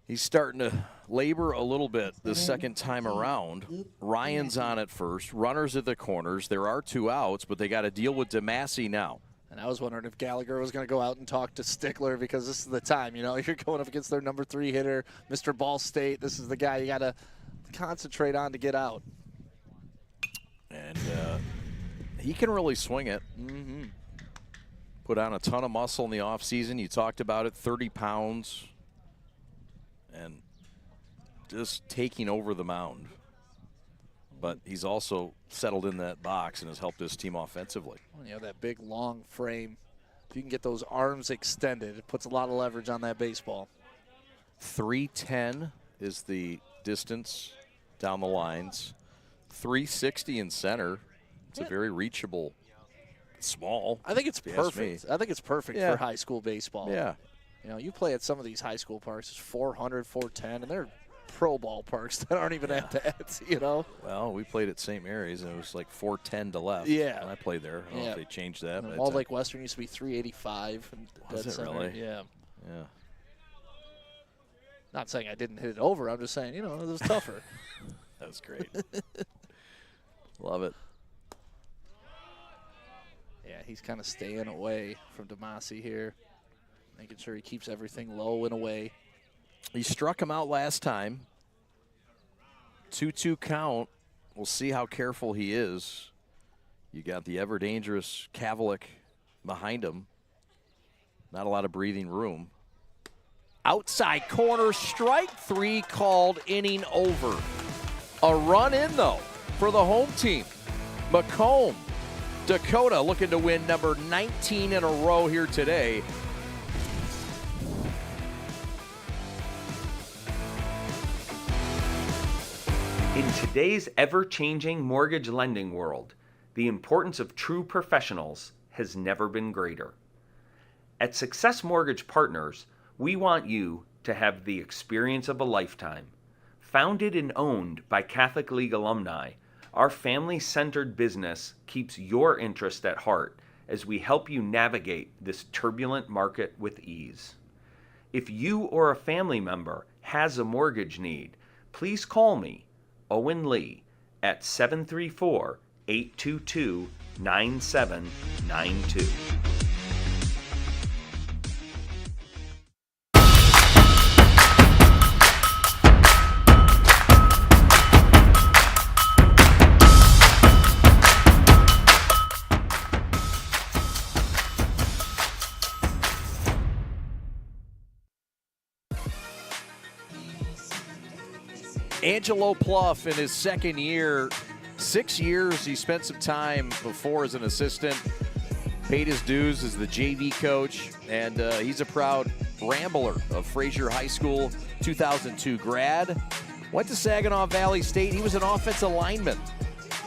he's starting to labor a little bit the second time around. Ryan's on at first. Runners at the corners. There are 2 outs, but they got to deal with DeMasi now. And I was wondering if Gallagher was going to go out and talk to Stickler, because this is the time. You know, you're going up against their number 3 hitter, Mr. Ball State. This is the guy you got to concentrate on to get out. And he can really swing it. Mm-hmm. Put on a ton of muscle in the offseason. You talked about it, 30 pounds. And just taking over the mound. But he's also settled in that box and has helped his team offensively. Well, you know, that big, long frame. If you can get those arms extended, it puts a lot of leverage on that baseball. 310 is the distance down the lines. 360 in center. It's a very reachable, small. I think it's perfect. I think it's perfect for high school baseball. Yeah. You know, you play at some of these high school parks, it's 400, 410, and they're pro ball parks that aren't even at that, you know? Well, we played at St. Mary's, and it was like 410 to left. Yeah. And I played there. I don't know if they changed that. But Walled Lake Western used to be 385. Was it really? Yeah. Yeah. Not saying I didn't hit it over. I'm just saying, you know, it was tougher. That was great. Love it. Yeah, he's kind of staying away from DeMasi here, making sure he keeps everything low and away. He struck him out last time. 2-2 count. We'll see how careful he is. You got the ever-dangerous Kavalik behind him. Not a lot of breathing room. Outside corner, strike 3 called, inning over. A run in, though, for the home team. Macomb, Dakota looking to win number 19 in a row here today. In today's ever-changing mortgage lending world, the importance of true professionals has never been greater. At Success Mortgage Partners, we want you to have the experience of a lifetime. Founded and owned by Catholic League alumni, our family-centered business keeps your interest at heart as we help you navigate this turbulent market with ease. If you or a family member has a mortgage need, please call me, Owen Lee, at 734-822-9792. Angelo Pluff in his second year, 6 years. He spent some time before as an assistant, paid his dues as the JV coach, and he's a proud Rambler of Fraser High School, 2002 grad. Went to Saginaw Valley State. He was an offensive lineman.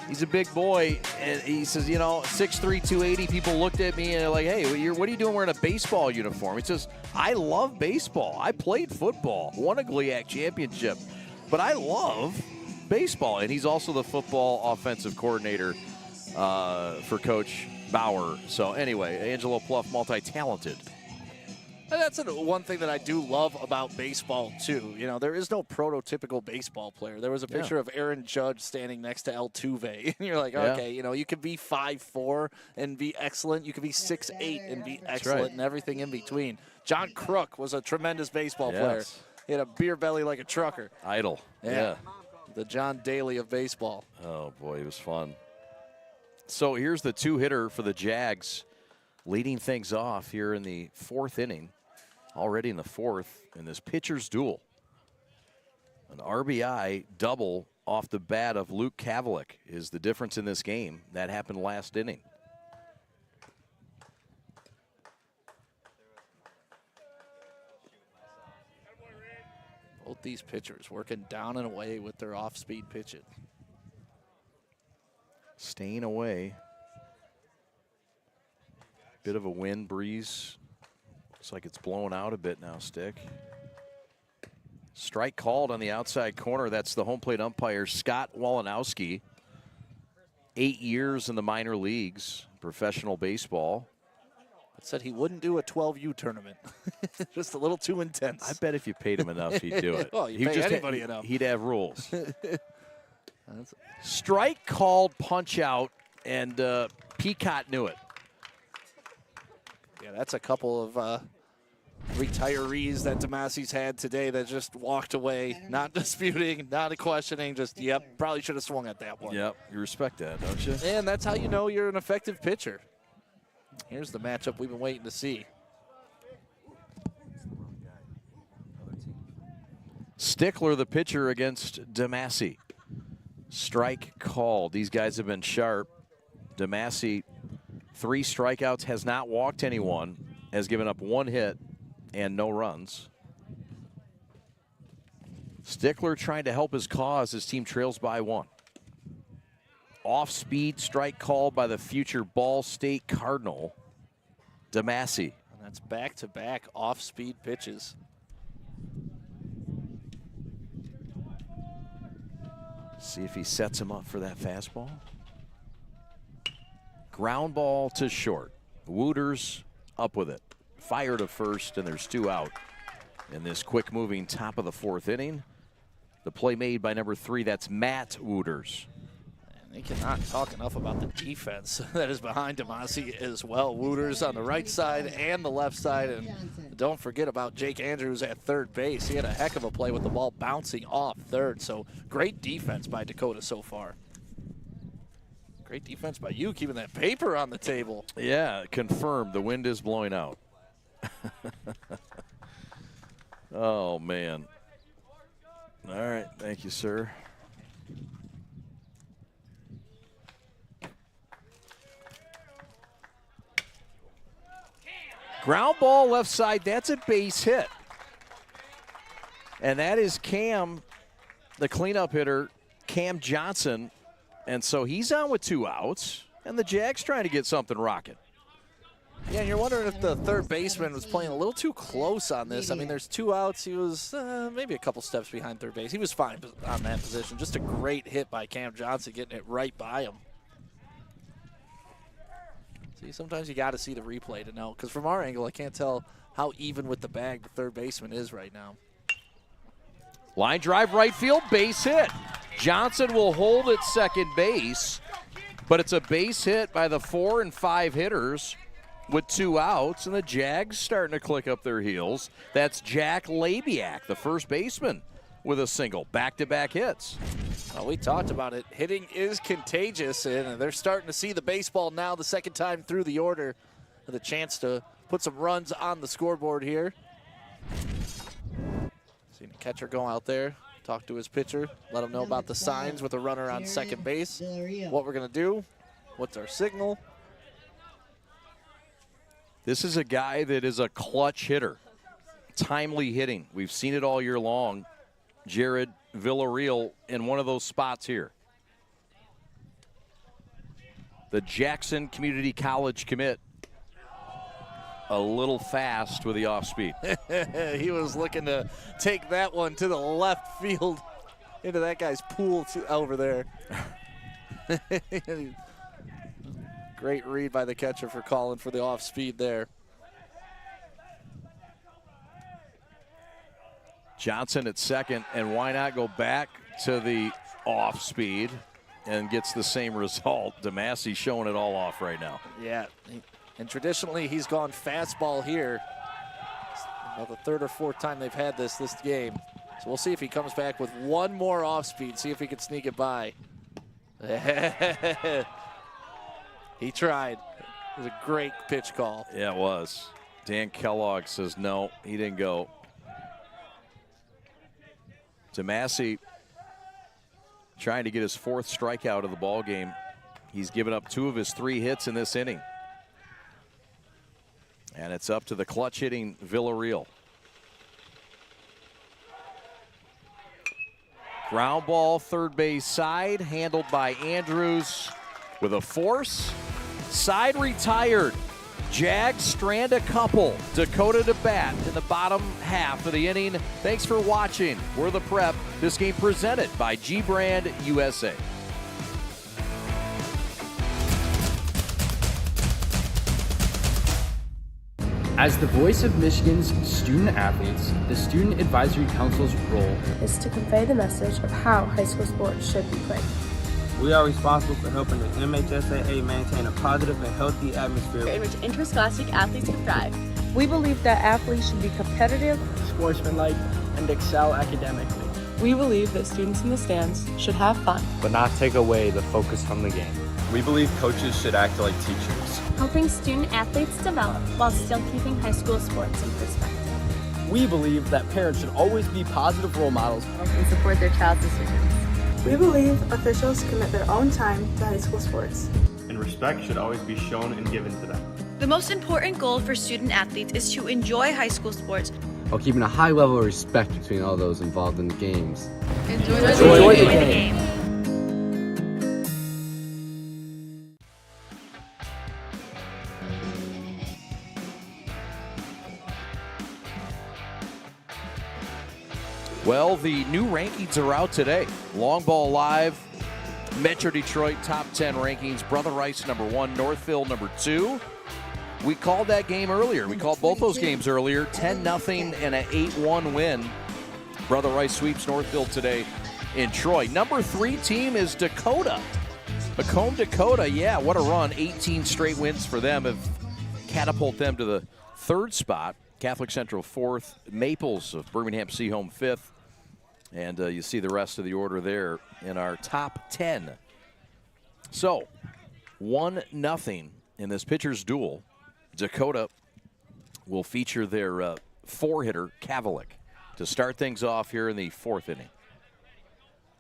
He's a big boy, and he says, you know, 6'3", 280, people looked at me and they're like, hey, what are you doing wearing a baseball uniform? He says, I love baseball. I played football, won a GLIAC championship. But I love baseball, and he's also the football offensive coordinator for Coach Bauer. So anyway, Angelo Pluff, multi-talented. And that's one thing that I do love about baseball, too. You know, there is no prototypical baseball player. There was a picture of Aaron Judge standing next to Altuve, and you're like, okay, you know, you could be 5'4" and be excellent. You could be 6'8" and be excellent, and everything in between. John Crook was a tremendous baseball player. He had a beer belly like a trucker. Idle. Yeah. The John Daly of baseball. Oh, boy, it was fun. So here's the 2-hitter for the Jags, leading things off here in the 4th inning. Already in the 4th in this pitcher's duel. An RBI double off the bat of Luke Kavalik is the difference in this game. That happened last inning. Both these pitchers working down and away with their off-speed pitches. Staying away. Bit of a wind breeze. Looks like it's blowing out a bit now, Stick. Strike called on the outside corner. That's the home plate umpire, Scott Walanowski. 8 years in the minor leagues, professional baseball. Said he wouldn't do a 12U tournament. Just a little too intense. I bet if you paid him enough, he'd do it. Well, you pay anybody enough. He'd have rules. Strike called, punch out, and Peacock knew it. Yeah, that's a couple of retirees that DeMassi's had today that just walked away, not disputing, not questioning, just, yep, probably should have swung at that one. Yep, you respect that, don't you? And that's how you know you're an effective pitcher. Here's the matchup we've been waiting to see. Stickler, the pitcher, against DeMassi. Strike called. These guys have been sharp. DeMassi, 3 strikeouts, has not walked anyone, has given up 1 hit and no runs. Stickler trying to help his cause. His team trails by 1. Off-speed strike called by the future Ball State Cardinal, DeMassi. And that's back-to-back off-speed pitches. See if he sets him up for that fastball. Ground ball to short. Wooters up with it. Fire to first, and there's 2 out in this quick-moving top of the 4th inning. The play made by number 3, that's Matt Wooters. They cannot talk enough about the defense that is behind DeMassi as well. Wooters on the right side and the left side. And don't forget about Jake Andrews at third base. He had a heck of a play with the ball bouncing off third. So great defense by Dakota so far. Great defense by you, keeping that paper on the table. Yeah, confirmed. The wind is blowing out. Oh, man. All right. Thank you, sir. Ground ball left side, that's a base hit. And that is Cam, the cleanup hitter, Cam Johnson. And so he's on with 2 outs, and the Jags trying to get something rocking. Yeah, and you're wondering if the third baseman was playing a little too close on this. I mean, there's 2 outs. He was maybe a couple steps behind third base. He was fine on that position. Just a great hit by Cam Johnson, getting it right by him. See, sometimes you got to see the replay to know, because from our angle, I can't tell how even with the bag the third baseman is right now. Line drive right field, base hit. Johnson will hold at second base, but it's a base hit by the 4 and 5 hitters with 2 outs, and the Jags starting to click up their heels. That's Jack Labiak, the first baseman, with a single. Back-to-back hits. Well, we talked about it. Hitting is contagious, and they're starting to see the baseball now the second time through the order. With a chance to put some runs on the scoreboard here. Seeing the catcher go out there, talk to his pitcher, let him know about the signs with a runner on second base. What we're going to do, what's our signal. This is a guy that is a clutch hitter. Timely hitting. We've seen it all year long. Jared Villarreal in one of those spots here. The Jackson Community College commit. A little fast with the off speed. He was looking to take that one to the left field into that guy's pool over there. Great read by the catcher for calling for the off speed there. Johnson at second, and why not go back to the off speed and gets the same result. DeMassi showing it all off right now. Yeah, and traditionally he's gone fastball here. About the 3rd or 4th time they've had this game. So we'll see if he comes back with one more off speed, see if he can sneak it by. He tried. It was a great pitch call. Yeah, it was. Dan Kellogg says no, he didn't go. DeMassi trying to get his 4th strikeout of the ball game. He's given up 2 of his 3 hits in this inning. And it's up to the clutch hitting Villarreal. Ground ball, third base side, handled by Andrews with a force. Side retired. Jags strand a couple. Dakota to bat in the bottom half of the inning. Thanks for watching. We're the Prep. This game presented by G-Brand USA. As the voice of Michigan's student athletes, the Student Advisory Council's role is to convey the message of how high school sports should be played. We are responsible for helping the MHSAA maintain a positive and healthy atmosphere in which interscholastic athletes can thrive. We believe that athletes should be competitive, sportsmanlike, and excel academically. We believe that students in the stands should have fun, but not take away the focus from the game. We believe coaches should act like teachers, helping student athletes develop while still keeping high school sports in perspective. We believe that parents should always be positive role models and support their child's decisions. We believe officials commit their own time to high school sports, and respect should always be shown and given to them. The most important goal for student athletes is to enjoy high school sports while keeping a high level of respect between all those involved in the games. Enjoy the game. Well, the new rankings are out today. Long Ball Live, Metro Detroit top 10 rankings. Brother Rice #1, Northville #2. We called that game earlier. We called both those games earlier. 10-0 and an 8-1 win. Brother Rice sweeps Northville today in Troy. #3 team is Dakota. Macomb, Dakota. Yeah, what a run. 18 straight wins for them have catapulted them to the 3rd spot. Catholic Central 4th, Maples of Birmingham Seaholm 5th. And you see the rest of the order there in our top 10. So, 1-0 in this pitcher's duel. Dakota will feature their 4-hitter, Kavalik, to start things off here in the 4th inning.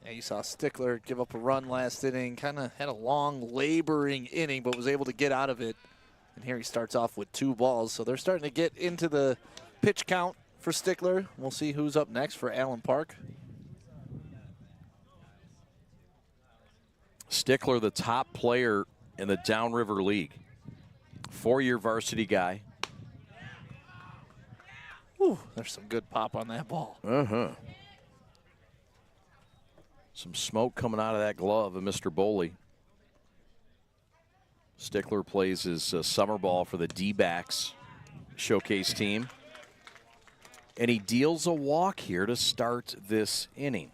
Yeah, you saw Stickler give up a run last inning, kind of had a long, laboring inning, but was able to get out of it. And here he starts off with 2 balls. So they're starting to get into the pitch count for Stickler. We'll see who's up next for Allen Park. Stickler, the top player in the Downriver League. 4-year varsity guy. Whew, there's some good pop on that ball. Some smoke coming out of that glove of Mr. Boley. Stickler plays his summer ball for the D-backs showcase team. And he deals a walk here to start this inning.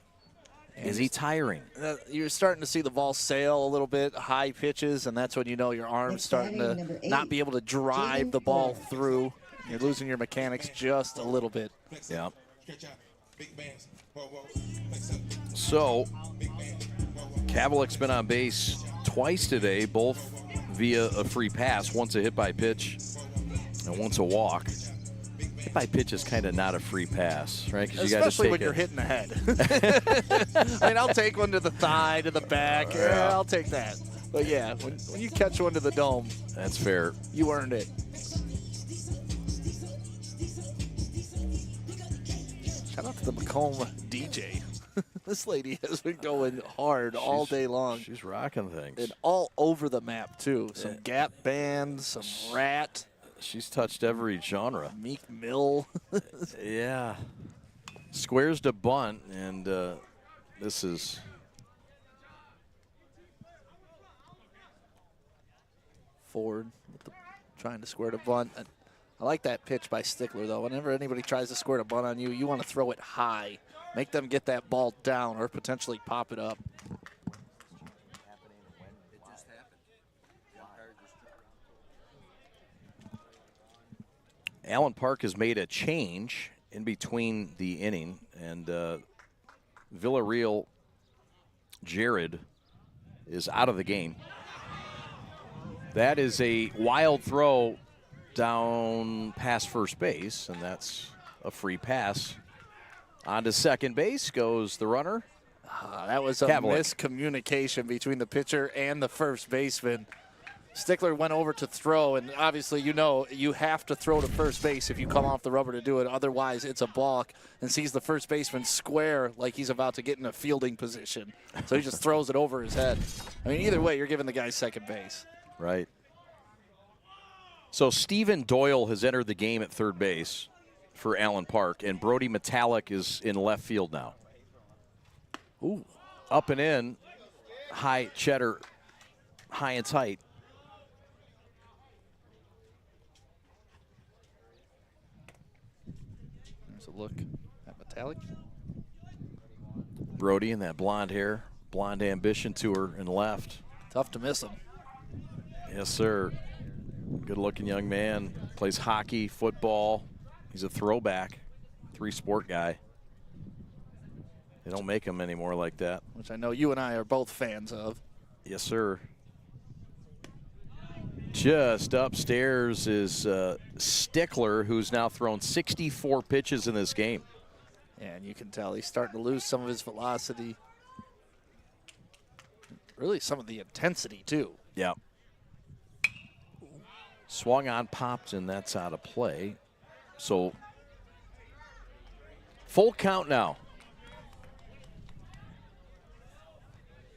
Is he tiring? You're starting to see the ball sail a little bit, high pitches, and that's when you know your arm's starting to not be able to drive the ball through. You're losing your mechanics just a little bit. Yeah. So, Kavalik's been on base twice today, both via a free pass, once a hit by pitch and once a walk. Hit by pitch is kind of not a free pass, right? Because you got to take when you're hitting the head. I mean, I'll take one to the thigh, to the back. Yeah, I'll take that. But yeah, when you catch one to the dome, that's fair. You earned it. Shout out to the Macomb DJ. This lady has been going hard all day long. She's rocking things. And all over the map, too. Some Gap Band, some Rat. She's touched every genre. Meek Mill. Yeah. Squares to bunt, and this is Ford trying to square to bunt. I like that pitch by Stickler, though. Whenever anybody tries to square to bunt on you, you want to throw it high. Make them get that ball down or potentially pop it up. Allen Park has made a change in between the inning, and Villarreal Jared is out of the game. That is a wild throw down past first base, and that's a free pass. On to second base goes the runner. That was a Kavalik. miscommunication between the pitcher and the first baseman. Stickler went over to throw, and obviously you know you have to throw to first base if you come off the rubber to do it. Otherwise, it's a balk, and sees the first baseman square like he's about to get in a fielding position. So he just throws it over his head. I mean, either way, you're giving the guy second base. Right. So Stephen Doyle has entered the game at third base for Allen Park, and Brody Metallic is in left field now. Ooh, up and in, high cheddar, high and tight. There's a look at Metallic. Brody in that blonde hair, blonde ambition tour and left. Tough to miss him. Yes, sir. Good-looking young man. Plays hockey, football. He's a throwback, three-sport guy. They don't make him anymore like that. Which I know you and I are both fans of. Yes, sir. Just upstairs is Stickler, who's now thrown 64 pitches in this game. And you can tell he's starting to lose some of his velocity. Really some of the intensity, too. Yeah. Swung on, popped, and that's out of play. So, full count now.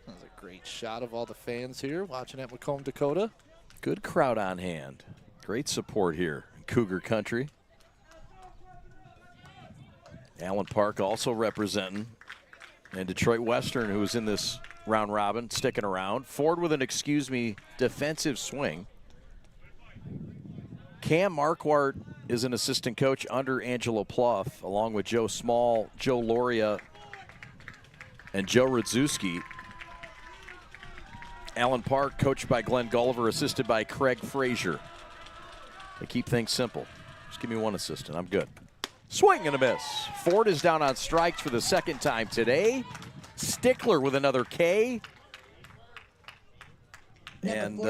That's a great shot of all the fans here watching at Macomb, Dakota. Good crowd on hand. Great support here in Cougar Country. Allen Park also representing. And Detroit Western, who was in this round robin, sticking around. Ford with an defensive swing. Cam Marquardt is an assistant coach under Angelo Pluff, along with Joe Small, Joe Loria, and Joe Radzewski. Allen Park, coached by Glenn Gulliver, assisted by Craig Frazier. They keep things simple. Just give me one assistant. I'm good. Swing and a miss. Ford is down on strikes for the second time today. Stickler with another K. And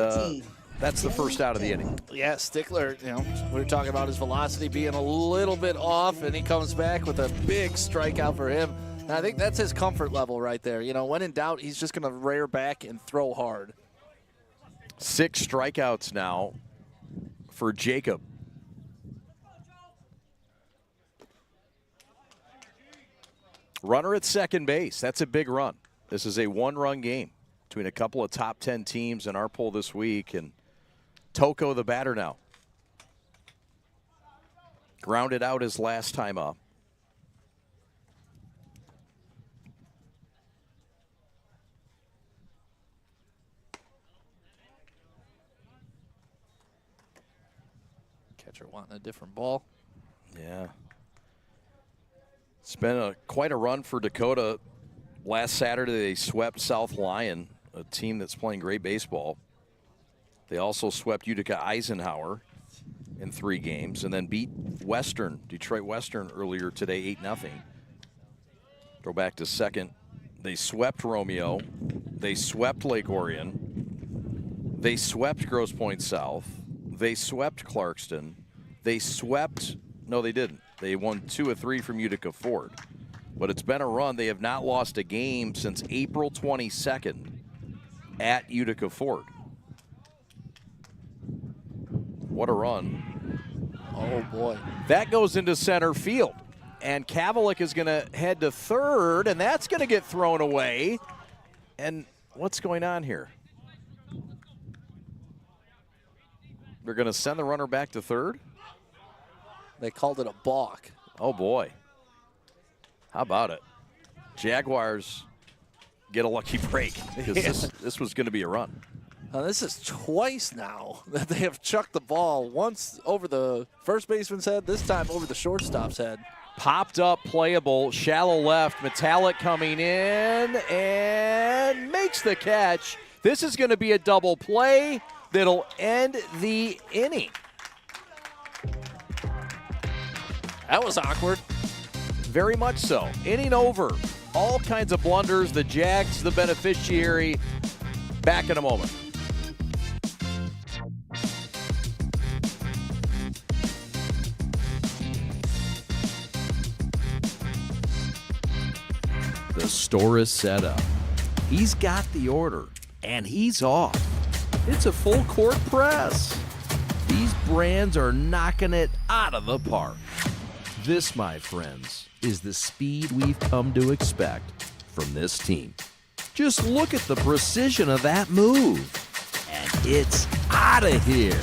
that's the first out of the inning. Yeah, Stickler, you know, we were talking about his velocity being a little bit off, and he comes back with a big strikeout for him. And I think that's his comfort level right there. You know, when in doubt, he's just going to rear back and throw hard. 6 strikeouts now for Jacob. Runner at second base. That's a big run. This is a one-run game between a couple of top 10 teams in our poll this week. And Toko, the batter now. Grounded out his last time up. Catcher wanting a different ball. Yeah. It's been quite a run for Dakota. Last Saturday, they swept South Lyon, a team that's playing great baseball. They also swept Utica Eisenhower in 3 games and then beat Detroit Western earlier today, 8-0. Go back to second. They swept Romeo. They swept Lake Orion. They swept Grosse Pointe South. They swept Clarkston. They swept, no, they didn't. They won 2 of 3 from Utica Ford. But it's been a run. They have not lost a game since April 22nd at Utica Ford. What a run. Oh, boy. That goes into center field. And Kavalik is going to head to third, and that's going to get thrown away. And what's going on here? They're going to send the runner back to third? They called it a balk. Oh, boy. How about it? Jaguars get a lucky break because this was going to be a run. Now, this is twice now that they have chucked the ball. Once over the first baseman's head, this time over the shortstop's head. Popped up, playable, shallow left. Metallic coming in and makes the catch. This is going to be a double play that'll end the inning. That was awkward. Very much so. Inning over. All kinds of blunders. The Jags, the beneficiary. Back in a moment. The store is set up. He's got the order, and he's off. It's a full court press. These brands are knocking it out of the park. This, my friends, is the speed we've come to expect from this team. Just look at the precision of that move. And it's out of here.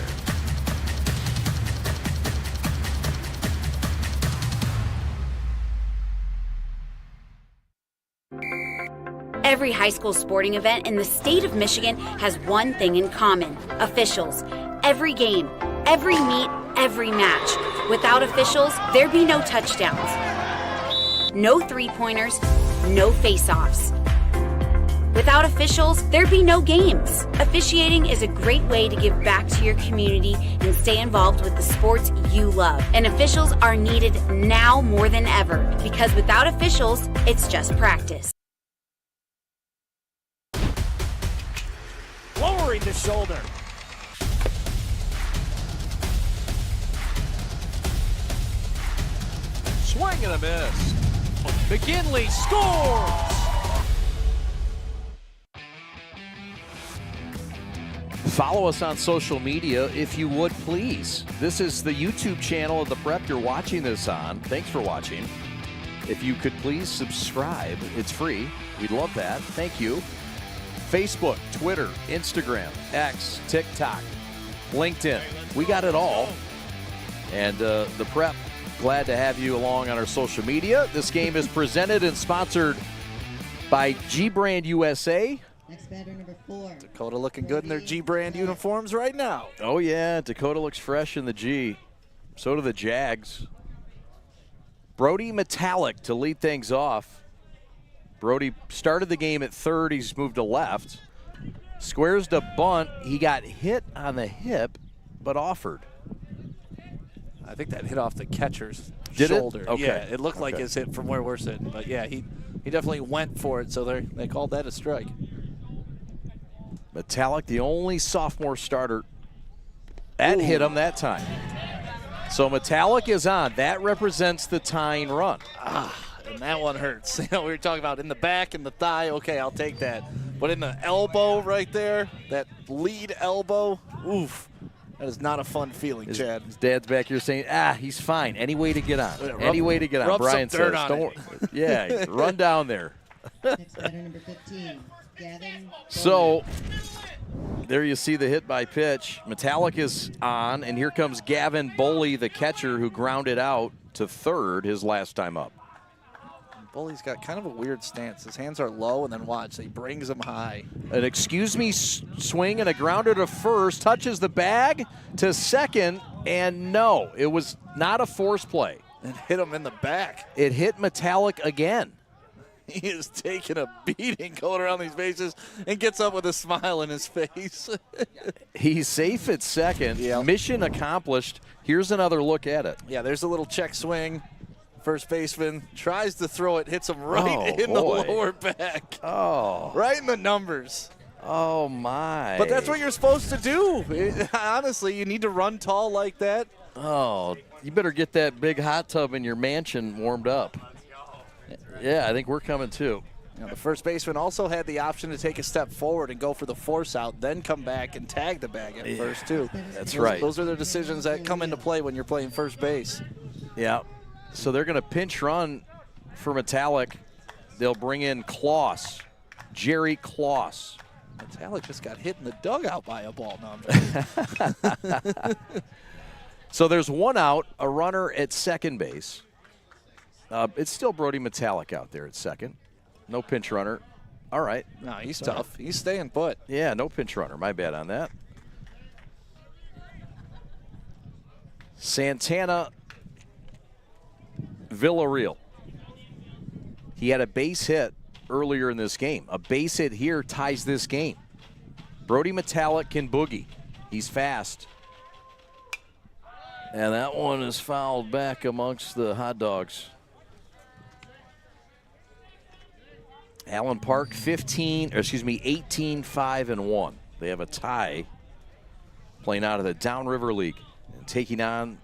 Every high school sporting event in the state of Michigan has one thing in common: officials. Every game, every meet, every match. Without officials, there'd be no touchdowns, no three-pointers, no face-offs. Without officials, there'd be no games. Officiating is a great way to give back to your community and stay involved with the sports you love. And officials are needed now more than ever, because without officials, it's just practice. Lowering the shoulder. Swing and a miss. McKinley scores! Follow us on social media if you would, please. This is the YouTube channel of the Prep you're watching this on. Thanks for watching. If you could please subscribe, it's free. We'd love that. Thank you. Facebook, Twitter, Instagram, X, TikTok, LinkedIn. We got it all. And the Prep, glad to have you along on our social media. This game is presented and sponsored by G-Brand USA. Next batter, number 4. Dakota looking good in their G-Brand uniforms right now. Oh, yeah. Dakota looks fresh in the G. So do the Jags. Brody Metallic to lead things off. Brody started the game at third. He's moved to left. Squares to bunt. He got hit on the hip, but offered. I think that hit off the catcher's Did shoulder. it? Okay. Yeah, it looked like his hit from where we're sitting. But, yeah, he definitely went for it, so they called that a strike. Metallic, the only sophomore starter that hit him that time. So Metallic is on. That represents the tying run. And that one hurts. You know, we were talking about in the back and the thigh. Okay, I'll take that. But in the elbow right there, that lead elbow, oof. That is not a fun feeling, Chad. His dad's back here saying, he's fine. Any way to get on. Any way to get on. Rub Brian some dirt says. on it. Yeah, run down there. Next batter, number 15, Gavin. So there you see the hit by pitch. Metallic is on, and here comes Gavin Boley, the catcher, who grounded out to third his last time up. Boley's got kind of a weird stance. His hands are low, and then watch, he brings them high. An excuse me swing and a grounder to first, touches the bag to second, and no, it was not a force play. And hit him in the back. It hit Metallic again. He is taking a beating going around these bases and gets up with a smile in his face. He's safe at second. Yep. Mission accomplished. Here's another look at it. Yeah, there's a little check swing. First baseman tries to throw it, hits him right in the lower back. Oh. Right in the numbers. Oh, my. But that's what you're supposed to do. Honestly, you need to run tall like that. Oh, you better get that big hot tub in your mansion warmed up. Yeah, I think we're coming too. Now, the first baseman also had the option to take a step forward and go for the force out, then come back and tag the bag at first, too. That's right. Those are the decisions that come into play when you're playing first base. Yeah. So they're going to pinch run for Metallic. They'll bring in Kloss, Jerry Kloss. Metallic just got hit in the dugout by a ball. No, I'm joking. So there's one out, a runner at second base. It's still Brody Metallic out there at second. No pinch runner. All right. No, he's tough. He's staying put. Yeah, no pinch runner. My bad on that. Santana Villarreal. He had a base hit earlier in this game. A base hit here ties this game. Brody Metallic can boogie. He's fast. And that one is fouled back amongst the hot dogs. Allen Park 18-5-1. They have a tie playing out of the Downriver League and taking on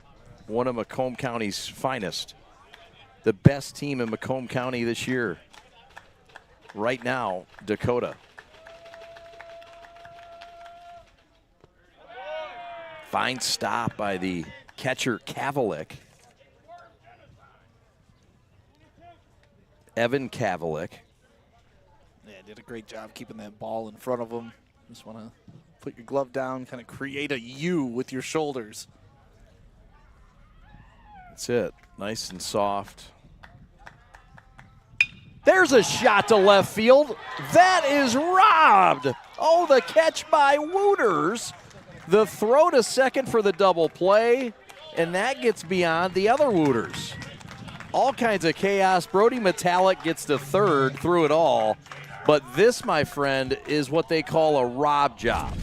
one of Macomb County's finest. The best team in Macomb County this year. Right now, Dakota. Fine stop by the catcher Kavalik. Evan Kavalik. Yeah, did a great job keeping that ball in front of him. Just want to put your glove down, kind of create a U with your shoulders. That's it. Nice and soft. There's a shot to left field. That is robbed. Oh, the catch by Wooters. The throw to second for the double play, and that gets beyond the other Wooters. All kinds of chaos. Brody Metallic gets to third through it all. But this, my friend, is what they call a rob job.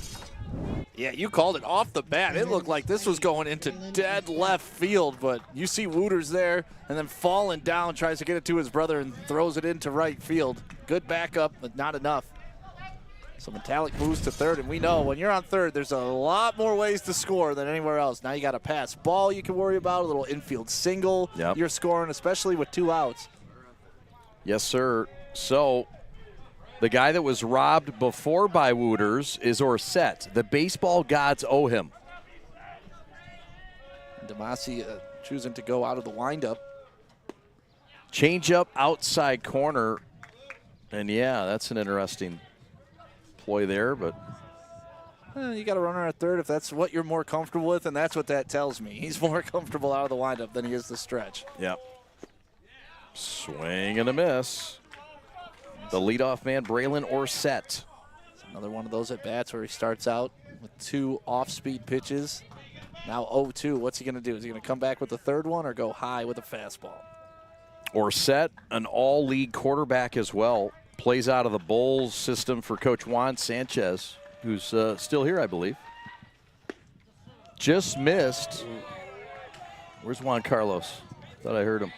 Yeah, you called it off the bat. It looked like this was going into dead left field, but you see Wooters there and then falling down, tries to get it to his brother and throws it into right field. Good backup, but not enough. So Metallic moves to third, and we know when you're on third, there's a lot more ways to score than anywhere else. Now you got a pass ball you can worry about, a little infield single. Yep. You're scoring, especially with 2 outs. Yes, sir. So the guy that was robbed before by Wooters is Orsett. The baseball gods owe him. Damasi choosing to go out of the windup. Change up outside corner. And yeah, that's an interesting ploy there, but you got a runner at third if that's what you're more comfortable with, and that's what that tells me. He's more comfortable out of the windup than he is the stretch. Yep. Swing and a miss. The leadoff man, Braylon Orsett. Another one of those at bats where he starts out with 2 off-speed pitches. Now 0-2. What's he going to do? Is he going to come back with the third one or go high with a fastball? Orsett, an all-league quarterback as well, plays out of the Bulls system for Coach Juan Sanchez, who's still here, I believe. Just missed. Where's Juan Carlos? Thought I heard him.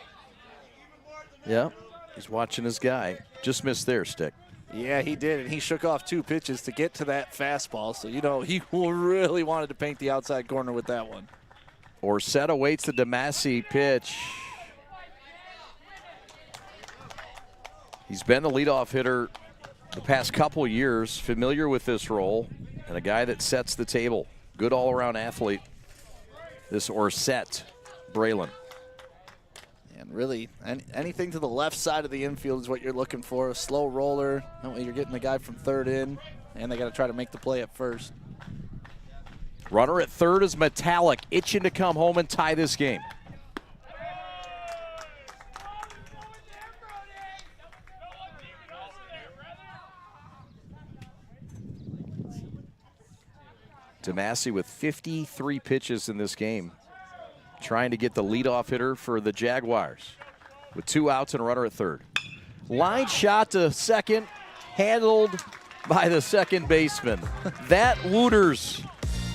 Yeah, he's watching his guy. Just missed there, Stick. Yeah, he did, and he shook off 2 pitches to get to that fastball. So, you know, he really wanted to paint the outside corner with that one. Orsett awaits the Damasi pitch. He's been the leadoff hitter the past couple years, familiar with this role, and a guy that sets the table. Good all-around athlete, this Orsett Braylon. And really, anything to the left side of the infield is what you're looking for. A slow roller. That way you're getting the guy from third in, and they got to try to make the play at first. Runner at third is Metallic, itching to come home and tie this game. Damasi with 53 pitches in this game, trying to get the leadoff hitter for the Jaguars with 2 outs and a runner at third. Line shot to second, handled by the second baseman. That Wooters,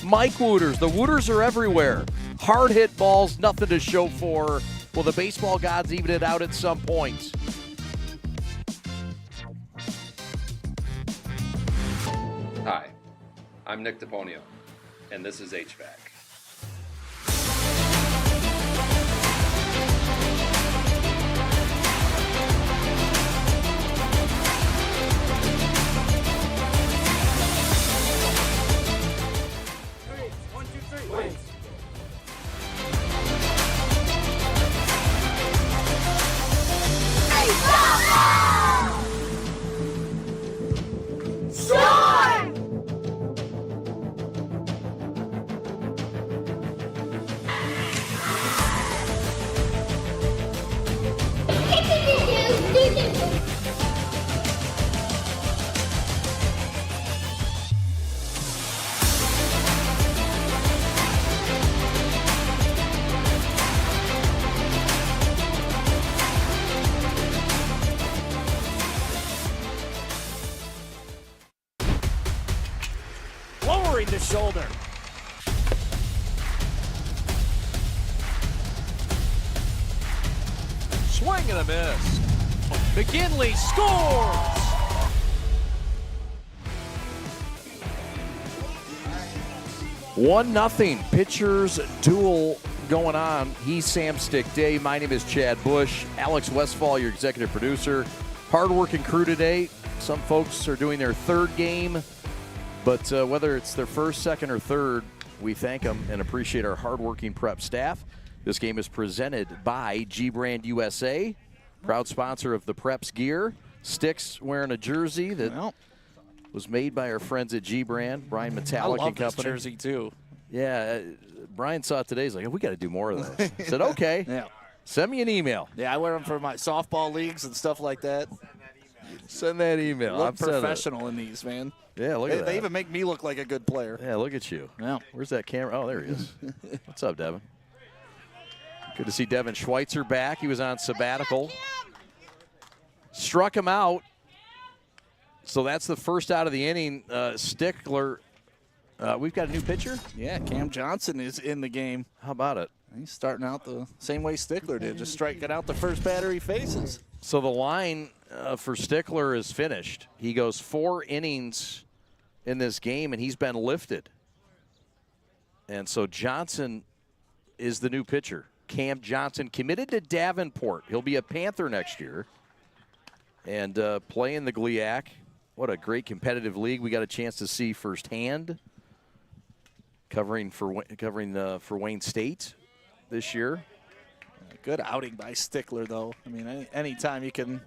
Mike Wooters. The Wooters are everywhere. Hard hit balls, nothing to show for. Will the baseball gods even it out at some point? Hi, I'm Nick DePonio, and this is HVAC. Lowering the shoulder. Swing and a miss. McKinley scores! One nothing. Pitchers duel going on. He's Sam Stick Day. My name is Chad Bush. Alex Westfall, your executive producer. Hard-working crew today. Some folks are doing their third game, but whether it's their first, second, or third, we thank them and appreciate our hard-working prep staff. This game is presented by G-Brand USA, proud sponsor of the Preps gear. Sticks wearing a jersey that was made by our friends at G-Brand, Brian Metallic and Company. This jersey too. Yeah, Brian saw it today. He's like, oh, we got to do more of this. I said, okay. Yeah. Send me an email. Yeah, I wear them for my softball leagues and stuff like that. Send that email. Look I'm professional in these, man. Yeah, look at that. They even make me look like a good player. Yeah, look at you. Yeah. Where's that camera? Oh, there he is. What's up, Devin? Good to see Devin Schweitzer back. He was on sabbatical. Struck him out. So that's the first out of the inning. Stickler. We've got a new pitcher? Yeah, Cam Johnson is in the game. How about it? He's starting out the same way Stickler did, just striking out the first batter he faces. So the line for Stickler is finished. He goes 4 innings in this game, and he's been lifted. And so Johnson is the new pitcher. Cam Johnson committed to Davenport. He'll be a Panther next year and play in the GLIAC. What a great competitive league we got a chance to see firsthand. Covering for Wayne State this year. Good outing by Stickler, though. I mean, anytime you can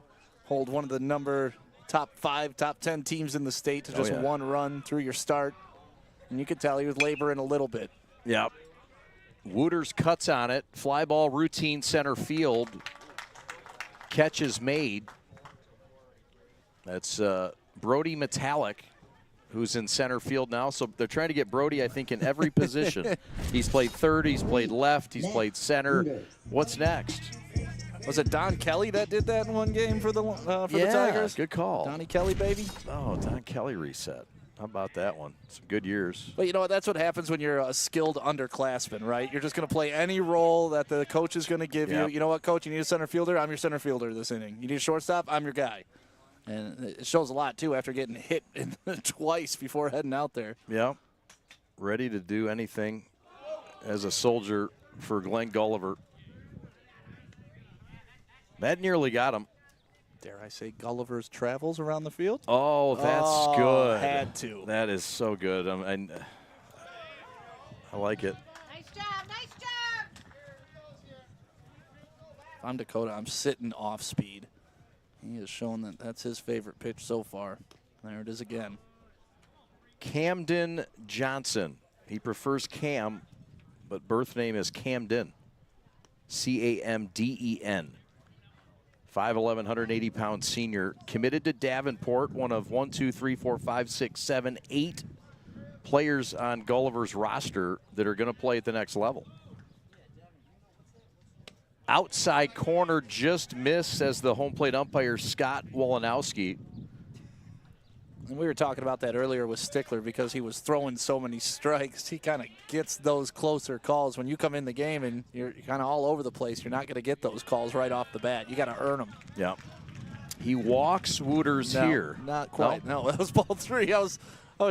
hold one of the top 5, top 10 teams in the state to just one run through your start, and you could tell he was laboring a little bit. Yep. Wooters cuts on it. Fly ball routine center field. Catch is made. That's Brody Metallic, who's in center field now. So they're trying to get Brody, I think, in every position. He's played third, he's played left, he's played center. What's next? Was it Don Kelly that did that in one game for the Tigers? Good call. Donnie Kelly, baby. Oh, Don Kelly reset. How about that one? Some good years. But you know what? That's what happens when you're a skilled underclassman, right? You're just going to play any role that the coach is going to give you. You know what, coach? You need a center fielder? I'm your center fielder this inning. You need a shortstop? I'm your guy. And it shows a lot, too, after getting hit twice before heading out there. Yeah. Ready to do anything as a soldier for Glenn Gulliver. That nearly got him. Dare I say Gulliver's travels around the field? Oh, that's good. Had to. That is so good. I like it. Nice job, nice job. If I'm Dakota, I'm sitting off speed. He has shown that that's his favorite pitch so far. There it is again. Camden Johnson. He prefers Cam, but birth name is Camden. C-A-M-D-E-N. 5'11", 180-pound senior. Committed to Davenport, one of 8 players on Gulliver's roster that are going to play at the next level. Outside corner just missed, says the home plate umpire, Scott Wolanowski. And we were talking about that earlier with Stickler because he was throwing so many strikes. He kind of gets those closer calls. When you come in the game and you're kind of all over the place, you're not going to get those calls right off the bat. You got to earn them. Yeah. He walks Wooters here. Not quite. No, that was ball 3. I was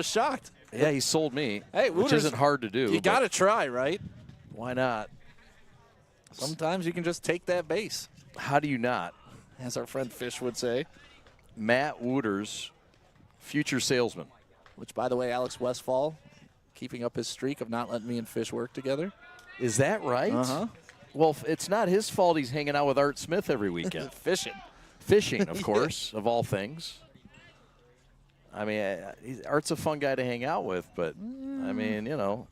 shocked. Yeah, he sold me. Hey, Wooters, which isn't hard to do. You got to try, right? Why not? Sometimes you can just take that base. How do you not? As our friend Fish would say. Matt Wooters, future salesman. Which, by the way, Alex Westfall keeping up his streak of not letting me and Fish work together. Is that right? Uh-huh. Well, it's not his fault he's hanging out with Art Smith every weekend. Fishing. Fishing, of course, of all things. I mean, Art's a fun guy to hang out with, but, I mean, you know.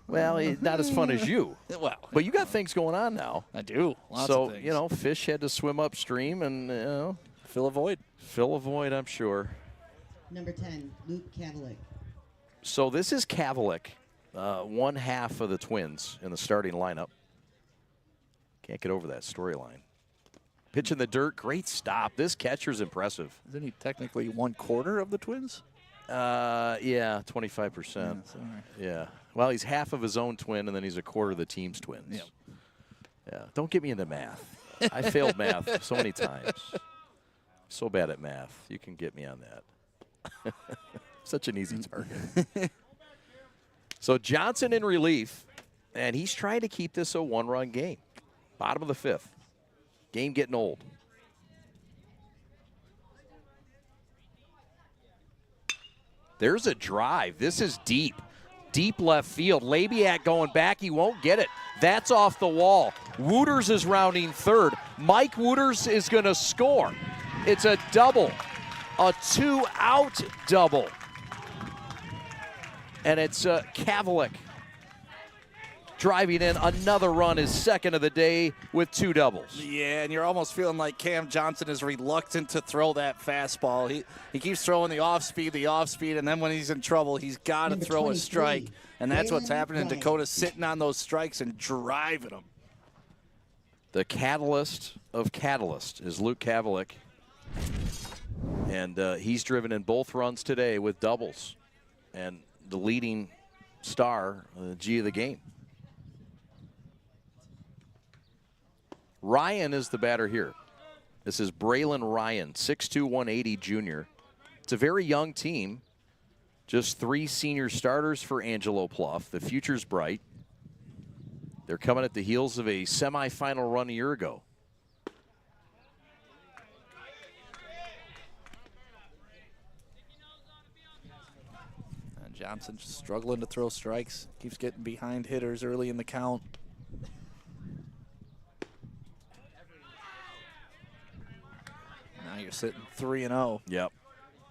Well, not as fun as you. Well, but you got things going on now. I do. Lots of things. So, you know, Fish had to swim upstream and, you know. Fill a void. Fill a void, I'm sure. Number 10, Luke Kavalik. So this is Kavalik, one half of the Twins in the starting lineup. Can't get over that storyline. Pitch in the dirt, great stop. This catcher's impressive. Isn't he technically 1/4 of the Twins? Yeah, 25%. Yeah. Well, he's half of his own twin, and then he's 1/4 of the team's twins. Yep. Yeah. Don't get me into math. I failed math so many times. So bad at math. You can get me on that. Such an easy target. So Johnson in relief, and he's trying to keep this a one-run game. Bottom of the 5th. Game getting old. There's a drive. This is deep. Deep left field. Labiak going back. He won't get it. That's off the wall. Wooters is rounding third. Mike Wooters is going to score. It's a double. A 2-out double. And it's Kavalik. driving in another run, his second of the day with 2 doubles. Yeah, and you're almost feeling like Cam Johnson is reluctant to throw that fastball. He keeps throwing the off speed, and then when he's in trouble, he's got to throw a strike. And that's what's happening. Dakota's sitting on those strikes and driving them. The catalyst of catalyst is Luke Kavalik. And he's driven in both runs today with doubles. And the leading star, G of the game. Ryan is the batter here. This is Braylon Ryan, 6'2", 180 junior. It's a very young team. Just 3 senior starters for Angelo Pluff. The future's bright. They're coming at the heels of a semifinal run a year ago. And Johnson just struggling to throw strikes. Keeps getting behind hitters early in the count. Now you're sitting 3-0. Yep.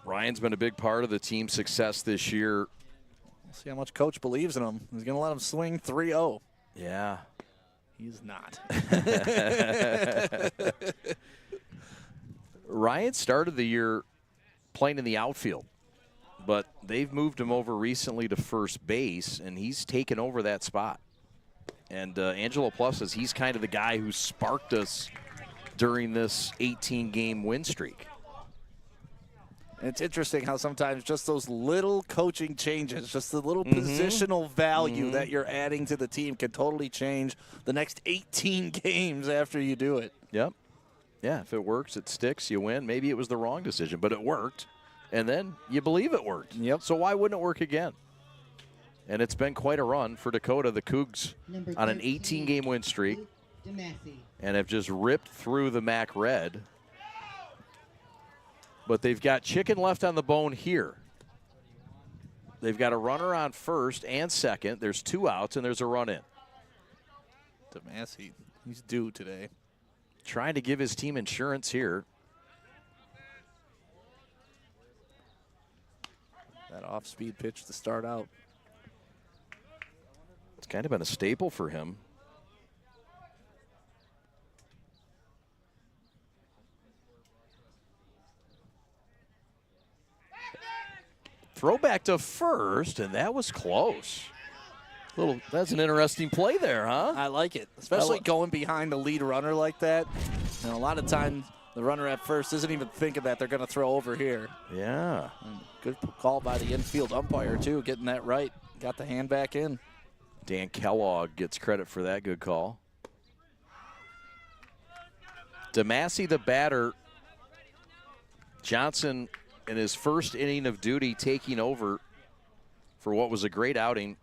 Ryan's been a big part of the team's success this year. We'll see how much coach believes in him. He's going to let him swing 3-0. Yeah. He's not. Ryan started the year playing in the outfield, but they've moved him over recently to first base, and he's taken over that spot. And Angelo Pluff says he's kind of the guy who sparked us during this 18-game win streak. And it's interesting how sometimes just those little coaching changes, just the little positional value that you're adding to the team can totally change the next 18 games after you do it. Yep. Yeah, if it works, it sticks, you win. Maybe it was the wrong decision, but it worked. And then you believe it worked. Yep. So why wouldn't it work again? And it's been quite a run for Dakota. The Cougs on an 18-game win streak and have just ripped through the MAC Red. But they've got chicken left on the bone here. They've got a runner on first and second. There's 2 outs, and there's a run in. DeMassey, he's due today. Trying to give his team insurance here. That off-speed pitch to start out. It's kind of been a staple for him. Throwback to first, and that was close. That's an interesting play there, huh? I like it, especially going behind the lead runner like that. And a lot of times the runner at first isn't even thinking that they're going to throw over here. Yeah. And good call by the infield umpire, too, getting that right. Got the hand back in. Dan Kellogg gets credit for that good call. DeMassey, the batter. Johnson in his first inning of duty taking over for what was a great outing.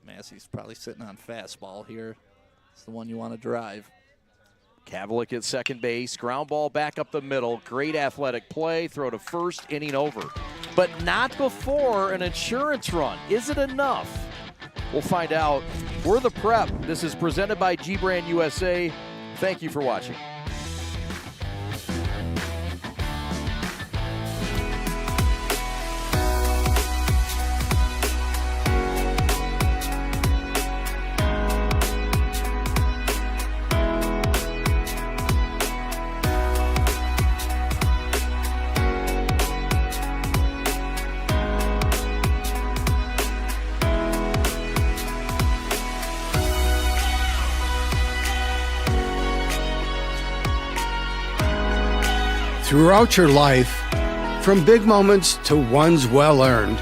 DeMassey's probably sitting on fastball here. It's the one you want to drive. Kavalik at second base. Ground ball back up the middle. Great athletic play. Throw to first, inning over. But not before an insurance run. Is it enough? We'll find out. We're the Prep. This is presented by G-Brand USA. Thank you for watching. Throughout your life, from big moments to ones well-earned,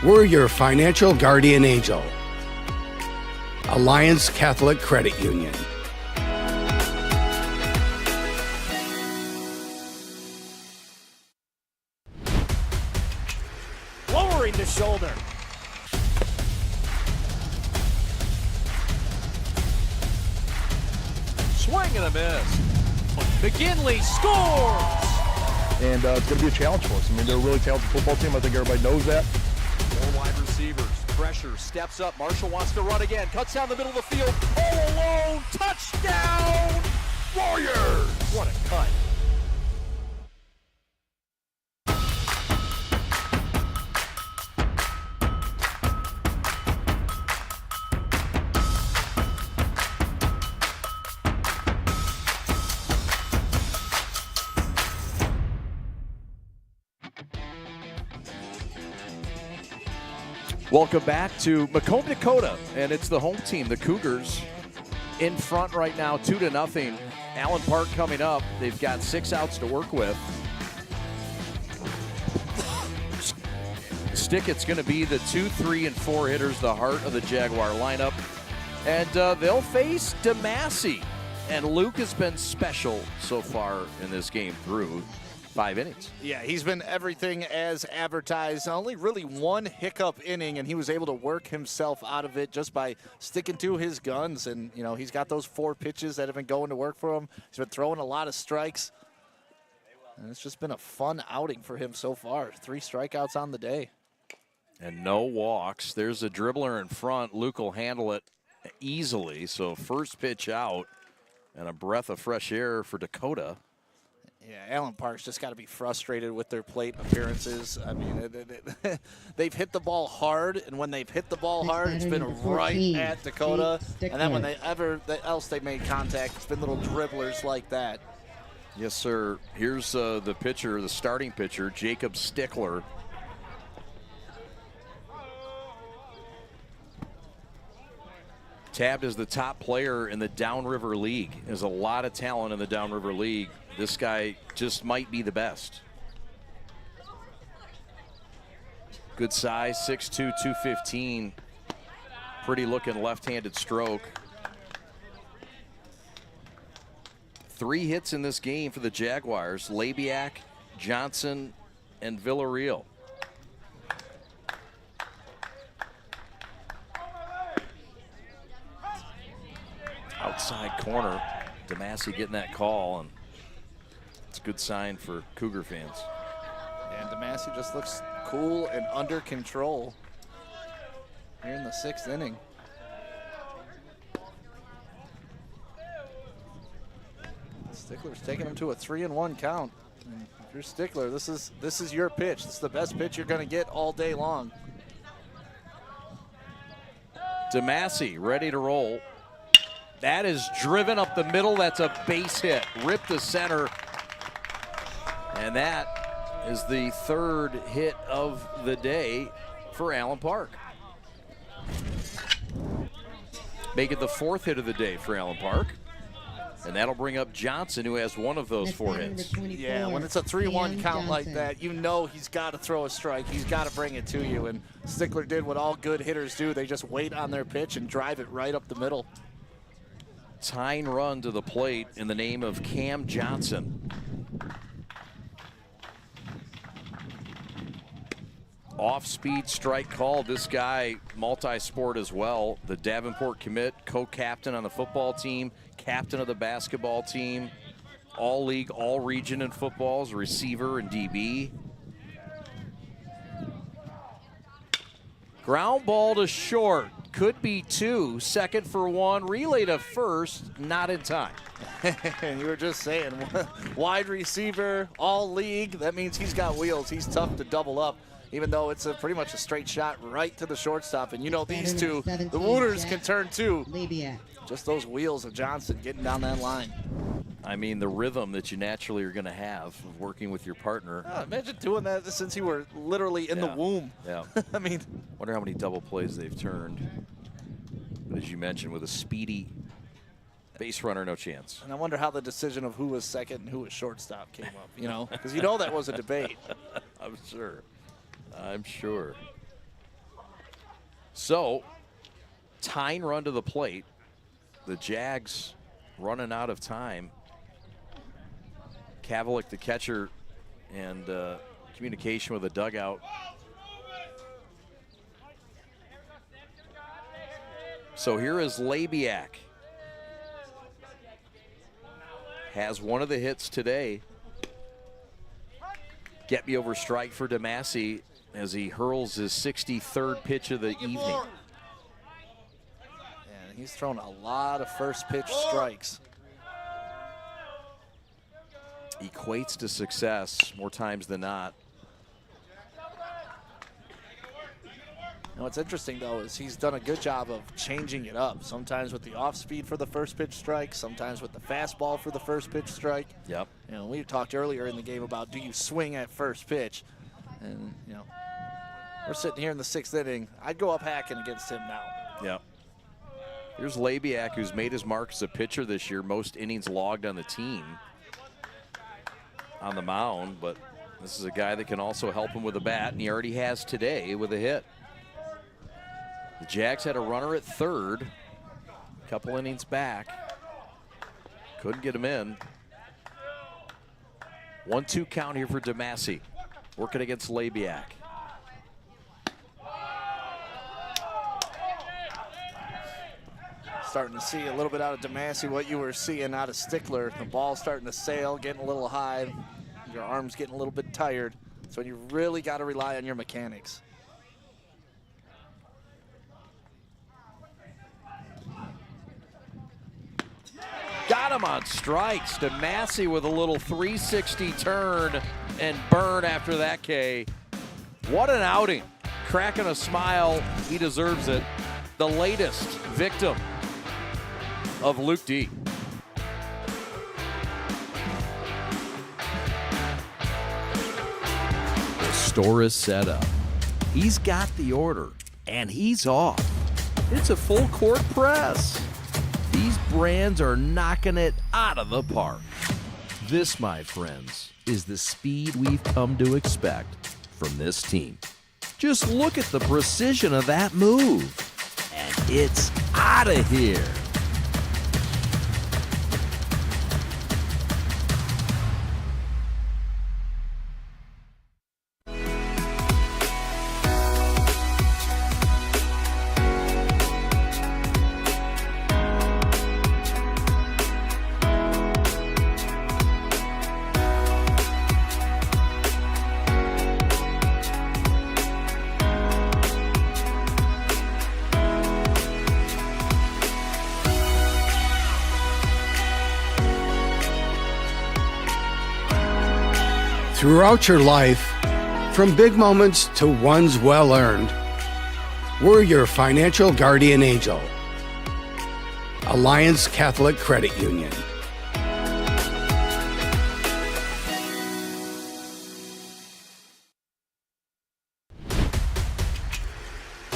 we're your financial guardian angel. Alliance Catholic Credit Union. Lowering the shoulder. Swing and a miss. McGinley scores! And it's going to be a challenge for us. I mean, they're a really talented football team. I think everybody knows that. 4 wide receivers. Pressure, steps up. Marshall wants to run again. Cuts down the middle of the field. All alone. Touchdown! Warriors! What a cut. Welcome back to Macomb, Dakota, and it's the home team, the Cougars, in front right now, 2-0. Allen Park coming up. They've got 6 outs to work with. Stickett's going to be the 2, 3, and 4 hitters, the heart of the Jaguar lineup. And they'll face DeMassey. And Luke has been special so far in this game through 5 innings. Yeah, he's been everything as advertised. Only really one hiccup inning, and he was able to work himself out of it just by sticking to his guns. And, you know, he's got those 4 pitches that have been going to work for him. He's been throwing a lot of strikes. And it's just been a fun outing for him so far. 3 strikeouts on the day. And no walks. There's a dribbler in front. Luke will handle it easily. So first pitch out. And a breath of fresh air for Dakota. Yeah, Allen Park's just got to be frustrated with their plate appearances. I mean, they've hit the ball hard, and when they've hit the ball hard, it's been right at Dakota. And then when they made contact, it's been little dribblers like that. Yes, sir. Here's the pitcher, the starting pitcher, Jacob Stickler. Tabbed as the top player in the Downriver League. There's a lot of talent in the Downriver League. This guy just might be the best. Good size, 6'2", 215. Pretty looking left-handed stroke. 3 hits in this game for the Jaguars. Labiak, Johnson, and Villarreal. Outside corner, DeMassey getting that call, and it's a good sign for Cougar fans. And DeMassey just looks cool and under control here in the 6th inning. Stickler's taking him to a 3-1 count. And if you're Stickler, this is your pitch. This is the best pitch you're going to get all day long. DeMassey ready to roll. That is driven up the middle. That's a base hit. Ripped to center. And that is the 3rd hit of the day for Allen Park. Make it the 4th hit of the day for Allen Park. And that'll bring up Johnson, who has 1 of those 4 hits. Yeah, when it's a 3-1 count like that, you know he's got to throw a strike. He's got to bring it to you. And Stickler did what all good hitters do. They just wait on their pitch and drive it right up the middle. Tying run to the plate in the name of Cam Johnson. Off-speed strike call. This guy, multi-sport as well. The Davenport commit, co-captain on the football team, captain of the basketball team, all-league, all-region in football as a receiver and DB. Ground ball to short. Could be 2, second for 1, relay to first, not in time. And you were just saying, wide receiver, all league, that means he's got wheels. He's tough to double up, even though it's pretty much a straight shot right to the shortstop. And you know these two, the Wooters can turn too. Just those wheels of Johnson getting down that line. I mean, the rhythm that you naturally are going to have working with your partner. Imagine doing that since you were literally in the womb. Yeah. I mean, wonder how many double plays they've turned. But as you mentioned, with a speedy base runner, no chance. And I wonder how the decision of who was second and who was shortstop came up, you know, because you know that was a debate. I'm sure. I'm sure. So, tying run to the plate. The Jags running out of time. Kavalik, the catcher, and communication with the dugout. So here is Labiak. Has 1 of the hits today. Get me over strike for DeMassey as he hurls his 63rd pitch of the evening. And he's thrown a lot of first pitch strikes. Equates to success more times than not. And what's interesting, though, is he's done a good job of changing it up. Sometimes with the off speed for the first pitch strike, sometimes with the fastball for the first pitch strike. Yep. You know, we talked earlier in the game about do you swing at first pitch? And, you know, We're sitting here in the 6th inning. I'd go up hacking against him now. Yeah. Here's Labiak, who's made his mark as a pitcher this year. Most innings logged on the team on the mound, but this is a guy that can also help him with a bat, and he already has today with a hit. The Jags had a runner at third, a couple innings back. Couldn't get him in. 1-2 count here for DeMasi, working against Labiak. Starting to see a little bit out of DeMasi what you were seeing out of Stickler. The ball's starting to sail, getting a little high. Your arm's getting a little bit tired. So you really got to rely on your mechanics. Got him on strikes. DeMasi with a little 360 turn and burn after that K. What an outing. Cracking a smile. He deserves it. The latest victim of Luke D. The store is set up. He's got the order, and he's off. It's a full court press. These brands are knocking it out of the park. This, my friends, is the speed we've come to expect from this team. Just look at the precision of that move. And it's out of here. Throughout your life, from big moments to ones well-earned, we're your financial guardian angel. Alliance Catholic Credit Union.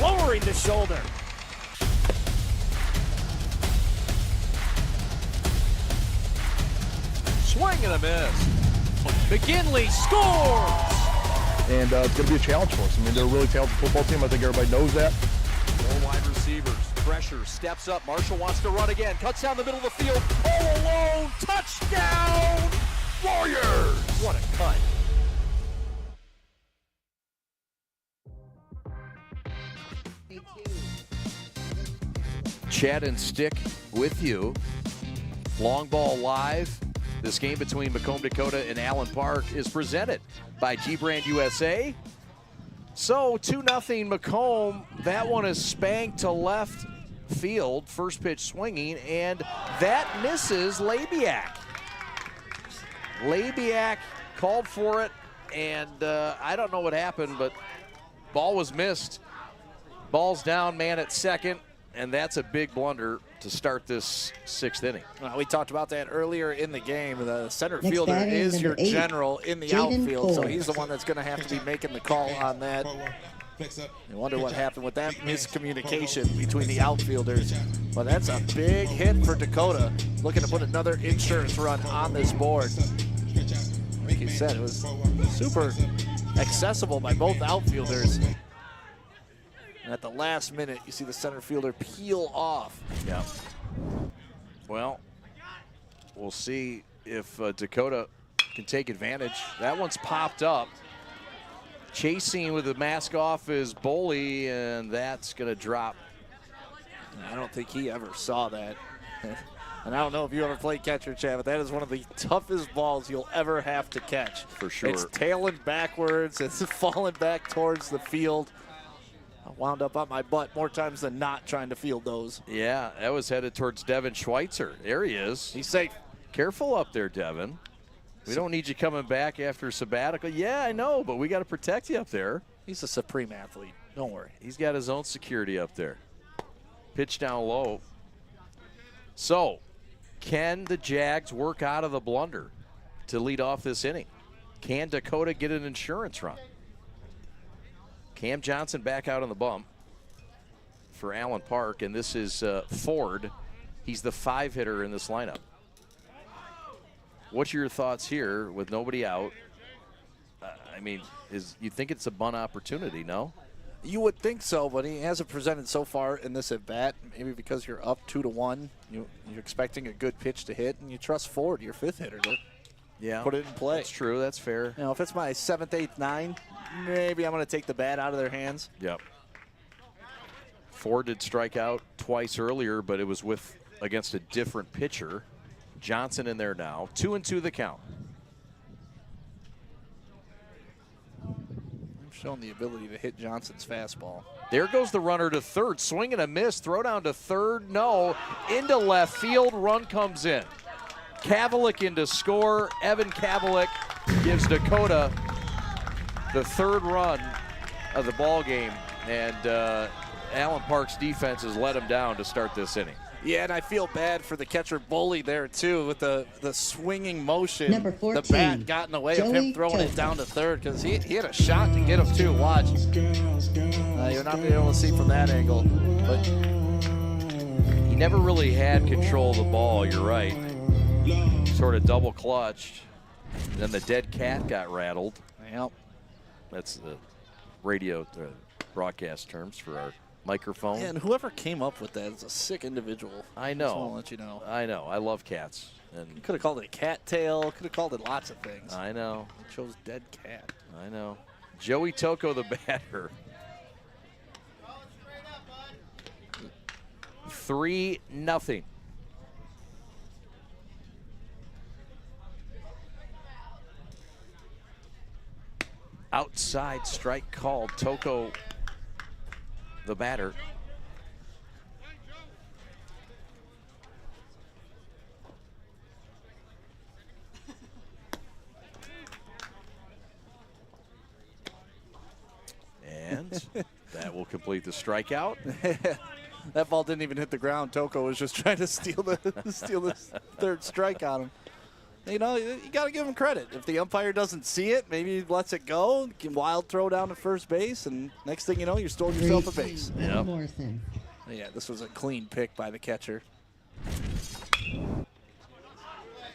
Lowering the shoulder. Swing and a miss. McGinley scores! And it's going to be a challenge for us. I mean, they're a really talented football team. I think everybody knows that. 4 wide receivers. Pressure. Steps up. Marshall wants to run again. Cuts down the middle of the field. All alone. Touchdown! Warriors! What a cut. Chad and Stick with you. Long Ball Live. This game between Macomb, Dakota and Allen Park is presented by G-Brand USA. So 2-0 Macomb. That one is spanked to left field. First pitch swinging, and that misses Labiak. Labiak called for it, and I don't know what happened, but ball was missed. Ball's down, man at second, and that's a big blunder to start this 6th inning. We talked about that earlier in the game. The center fielder is your general in the outfield, so he's the one that's going to have to be making the call on that. I wonder what happened with that miscommunication between the outfielders. But that's a big hit for Dakota, looking to put another insurance run on this board. Like you said, it was super accessible by both outfielders. And at the last minute, you see the center fielder peel off. Yeah. Well, we'll see if Dakota can take advantage. That one's popped up. Chasing with the mask off is Boley, and that's going to drop. I don't think he ever saw that. And I don't know if you ever played catcher, Chad, but that is one of the toughest balls you'll ever have to catch. For sure. It's tailing backwards. It's falling back towards the field. I wound up on my butt more times than not trying to field those. Yeah, that was headed towards Devin Schweitzer. There he is. He's safe. Careful up there, Devin. We don't need you coming back after sabbatical. Yeah, I know, but we got to protect you up there. He's a supreme athlete. Don't worry. He's got his own security up there. Pitch down low. So, can the Jags work out of the blunder to lead off this inning? Can Dakota get an insurance run? Cam Johnson back out on the bump for Allen Park, and this is Ford. He's the 5 hitter in this lineup. What's your thoughts here with nobody out? I mean, you think it's a bunt opportunity, no? You would think so, but he hasn't presented so far in this at bat. Maybe because you're up 2-1, you're expecting a good pitch to hit, and you trust Ford, your 5th hitter, to put it in play. That's true. That's fair. You know, if it's my 7th, 8th, 9th, maybe I'm going to take the bat out of their hands. Yep. Ford did strike out twice earlier, but it was against a different pitcher. Johnson in there now. 2-2 the count. Showing the ability to hit Johnson's fastball. There goes the runner to third. Swing and a miss. Throw down to third. No. Into left field. Run comes in. Kavalik in to score. Evan Kavalik gives Dakota the 3rd run of the ball game. And Allen Park's defense has let him down to start this inning. Yeah, and I feel bad for the catcher Bully there, too, with the swinging motion. Number 14, the bat got in the way of him Joey throwing Joseph. it down to third because he had a shot to get him, too. Watch. You're not being able to see from that angle. But he never really had control of the ball, you're right. Sort of double clutched. Then the dead cat got rattled. Yep. That's the radio broadcast terms for our microphone. Yeah, and whoever came up with that is a sick individual. I know. I'll let you know. I know. I love cats. And Could have called it a cattail. Could have called it lots of things. I know. Chose dead cat. I know. Joey Toko, the batter. 3-0. Outside strike called. Toko, the batter. And that will complete the strikeout. That ball didn't even hit the ground. Toko was just trying to steal the 3rd strike on him. You know, you got to give him credit. If the umpire doesn't see it, maybe he lets it go. Wild throw down to first base, and next thing you know, you're storing yourself a base. Yep. Morrison. Yeah, this was a clean pick by the catcher.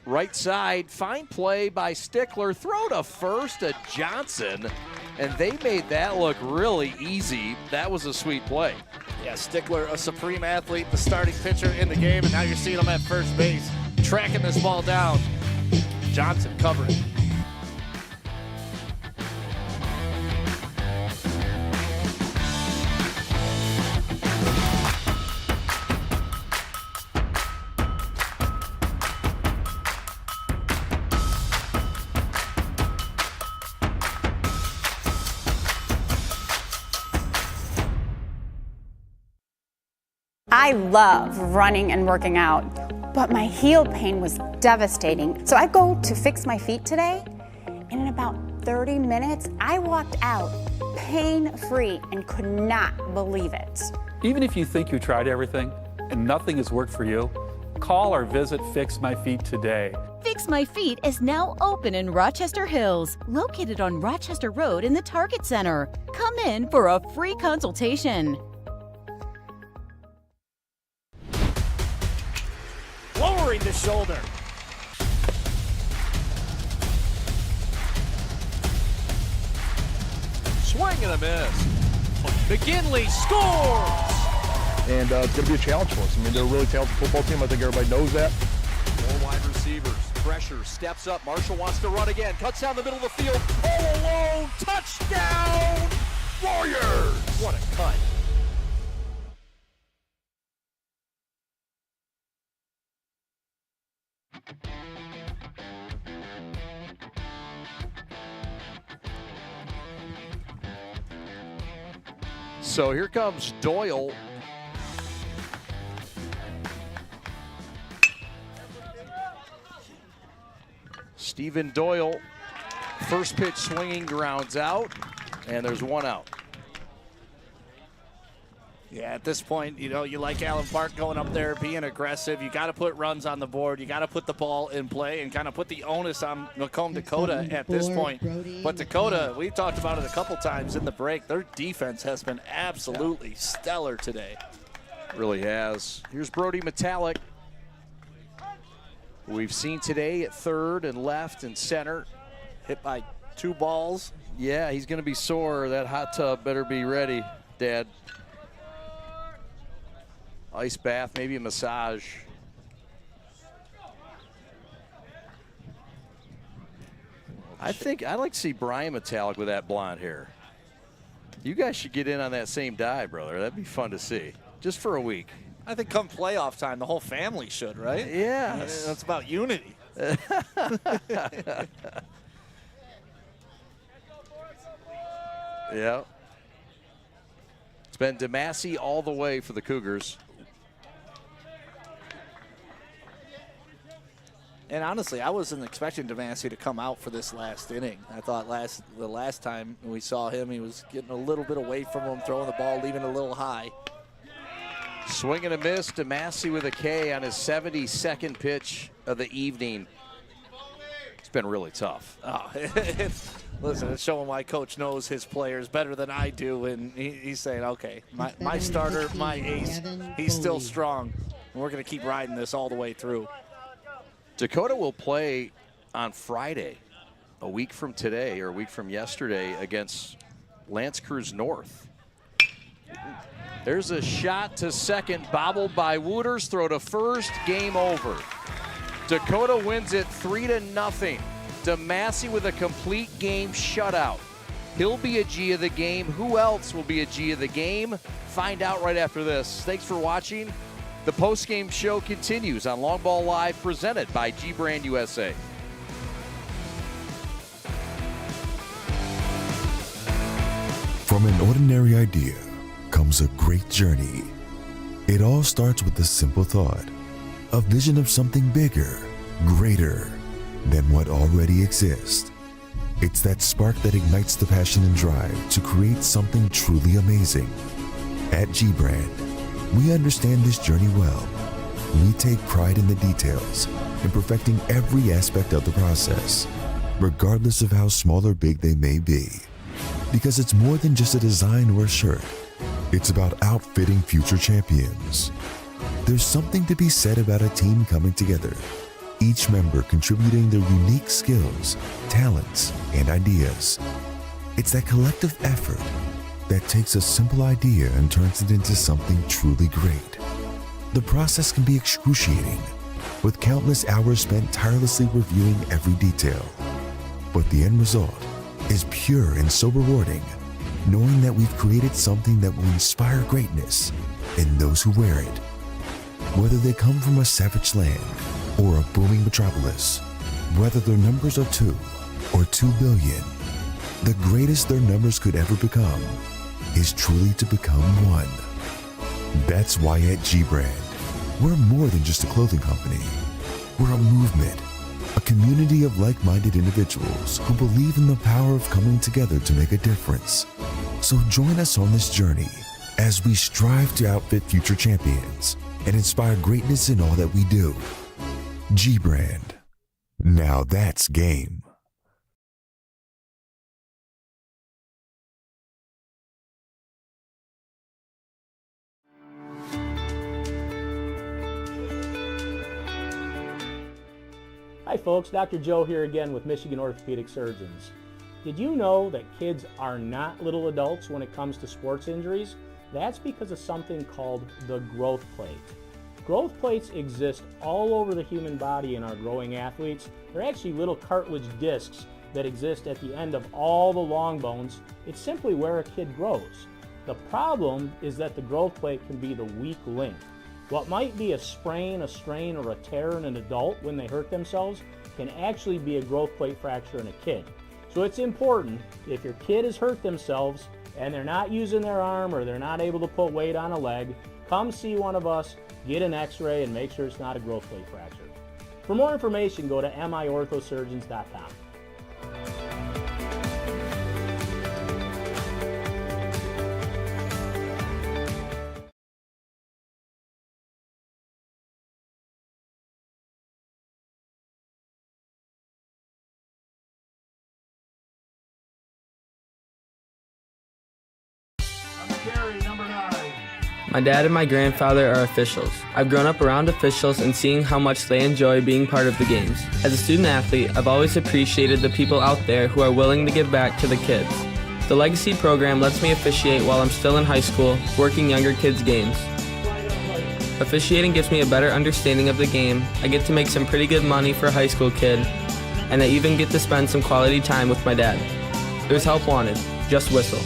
Right side, fine play by Stickler. Throw to first to Johnson, and they made that look really easy. That was a sweet play. Yeah, Stickler, a supreme athlete, the starting pitcher in the game, and now you're seeing him at first base, tracking this ball down. Johnson covering. I love running and working out, but my heel pain was devastating. So I go to Fix My Feet today, and in about 30 minutes, I walked out pain-free and could not believe it. Even if you think you tried everything and nothing has worked for you, call or visit Fix My Feet today. Fix My Feet is now open in Rochester Hills, located on Rochester Road in the Target Center. Come in for a free consultation. Lowering the shoulder. Swing and a miss. McGinley scores! And it's going to be a challenge for us. I mean, they're a really talented football team. I think everybody knows that. 4 wide receivers. Pressure, steps up. Marshall wants to run again. Cuts down the middle of the field. All alone. Touchdown! Warriors! What a cut. So here comes Doyle. Stephen Doyle, first pitch swinging, grounds out, and there's one out. Yeah, at this point, you like Allen Park going up there, being aggressive. You got to put runs on the board. You got to put the ball in play and kind of put the onus on Macomb Dakota at this point. But Dakota, we talked about it a couple times in the break. Their defense has been absolutely stellar today. Really has. Here's Brody Metallic. We've seen today at third and left and center. Hit by 2 balls. Yeah, he's going to be sore. That hot tub better be ready, Dad. Ice bath, maybe a massage. I'd like to see Brian Metallic with that blonde hair. You guys should get in on that same dye, brother. That'd be fun to see, just for a week. I think come playoff time, the whole family should, right? Yeah. That's about unity. Yeah. It's been DeMassey all the way for the Cougars. And honestly, I wasn't expecting DeMassey to come out for this last inning. I thought the last time we saw him, he was getting a little bit away from him, throwing the ball, leaving it a little high. Swing and a miss. DeMassey with a K on his 72nd pitch of the evening. It's been really tough. Oh, listen, it's showing why Coach knows his players better than I do, and he's saying, okay, my starter, my ace, he's still strong, and we're going to keep riding this all the way through. Dakota will play on Friday, a week from today, or a week from yesterday, against Lance Cruz North. There's a shot to second, bobbled by Wooters, throw to first, game over. Dakota wins it 3-0. DeMassey with a complete game shutout. He'll be a G of the game. Who else will be a G of the game? Find out right after this. Thanks for watching. The post-game show continues on Long Ball Live, presented by G-Brand USA. From an ordinary idea comes a great journey. It all starts with a simple thought, a vision of something bigger, greater than what already exists. It's that spark that ignites the passion and drive to create something truly amazing. At G-Brand, we understand this journey well. We take pride in the details and perfecting every aspect of the process, regardless of how small or big they may be. Because it's more than just a design or a shirt. It's about outfitting future champions. There's something to be said about a team coming together, each member contributing their unique skills, talents, and ideas. It's that collective effort that takes a simple idea and turns it into something truly great. The process can be excruciating, with countless hours spent tirelessly reviewing every detail. But the end result is pure and so rewarding, knowing that we've created something that will inspire greatness in those who wear it. Whether they come from a savage land or a booming metropolis, whether their numbers are 2 or 2 billion, the greatest their numbers could ever become is truly to become one. That's why at G-Brand, we're more than just a clothing company. We're a movement, a community of like-minded individuals who believe in the power of coming together to make a difference. So join us on this journey as we strive to outfit future champions and inspire greatness in all that we do. G-Brand. Now that's game. Hi folks, Dr. Joe here again with Michigan Orthopedic Surgeons. Did you know that kids are not little adults when it comes to sports injuries? That's because of something called the growth plate. Growth plates exist all over the human body in our growing athletes. They're actually little cartilage discs that exist at the end of all the long bones. It's simply where a kid grows. The problem is that the growth plate can be the weak link. What might be a sprain, a strain, or a tear in an adult when they hurt themselves can actually be a growth plate fracture in a kid. So it's important, if your kid has hurt themselves and they're not using their arm or they're not able to put weight on a leg, come see one of us, get an x-ray, and make sure it's not a growth plate fracture. For more information, go to miorthosurgeons.com. My dad and my grandfather are officials. I've grown up around officials and seeing how much they enjoy being part of the games. As a student athlete, I've always appreciated the people out there who are willing to give back to the kids. The Legacy program lets me officiate while I'm still in high school, working younger kids' games. Officiating gives me a better understanding of the game. I get to make some pretty good money for a high school kid, and I even get to spend some quality time with my dad. There's help wanted. Just whistle.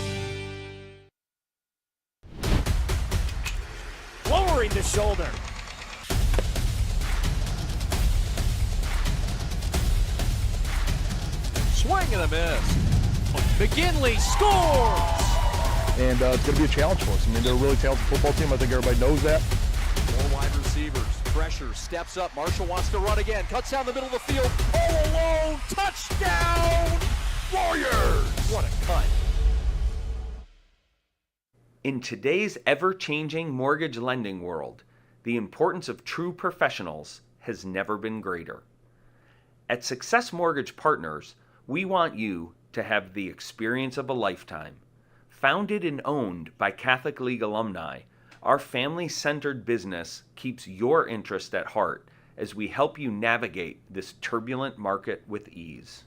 Lowering the shoulder. Swing and a miss. McGinley scores! And it's going to be a challenge for us. I mean, they're a really talented football team. I think everybody knows that. Four wide receivers. Pressure. Steps up. Marshall wants to run again. Cuts down the middle of the field. All alone. Touchdown! Warriors! What a cut. In today's ever-changing mortgage lending world, the importance of true professionals has never been greater. At Success Mortgage Partners, we want you to have the experience of a lifetime. Founded and owned by Catholic League alumni, our family-centered business keeps your interest at heart as we help you navigate this turbulent market with ease.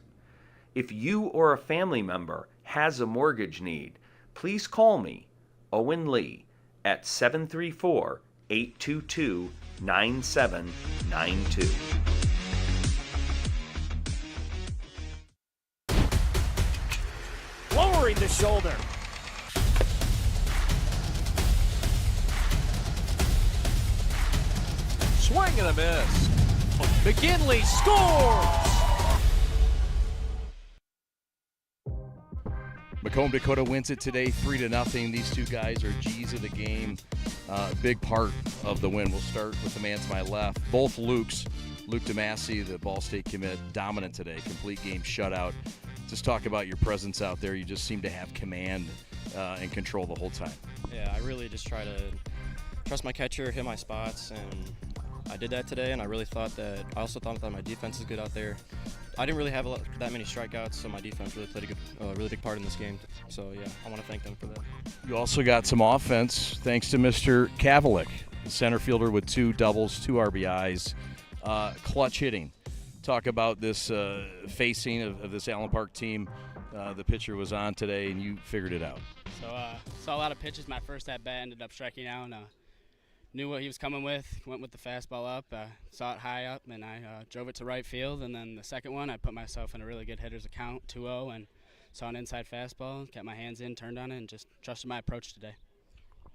If you or a family member has a mortgage need, please call me, Owen Lee, at 734-822-9792. Lowering the shoulder. Swing and a miss. McGinley scores! Macomb, Dakota wins it today 3-0. These two guys are G's of the game. Big part of the win. We'll start with the man to my left. Both Lukes. Luke DeMasi, the Ball State commit, dominant today. Complete game shutout. Just talk about your presence out there. You just seem to have command and control the whole time. Yeah, I really just try to trust my catcher, hit my spots, and I did that today, and I also thought that my defense is good out there. I didn't really have that many strikeouts, so my defense really played a really big part in this game. So, yeah, I want to thank them for that. You also got some offense thanks to Mr. Kavalik, the center fielder with 2 doubles, 2 RBIs, clutch hitting. Talk about this facing of this Allen Park team. The pitcher was on today, and you figured it out. So saw a lot of pitches. My first at-bat ended up striking out. Knew what he was coming with, went with the fastball up, saw it high up, and I drove it to right field. And then the second one, I put myself in a really good hitter's account, 2-0, and saw an inside fastball, kept my hands in, turned on it, and just trusted my approach today.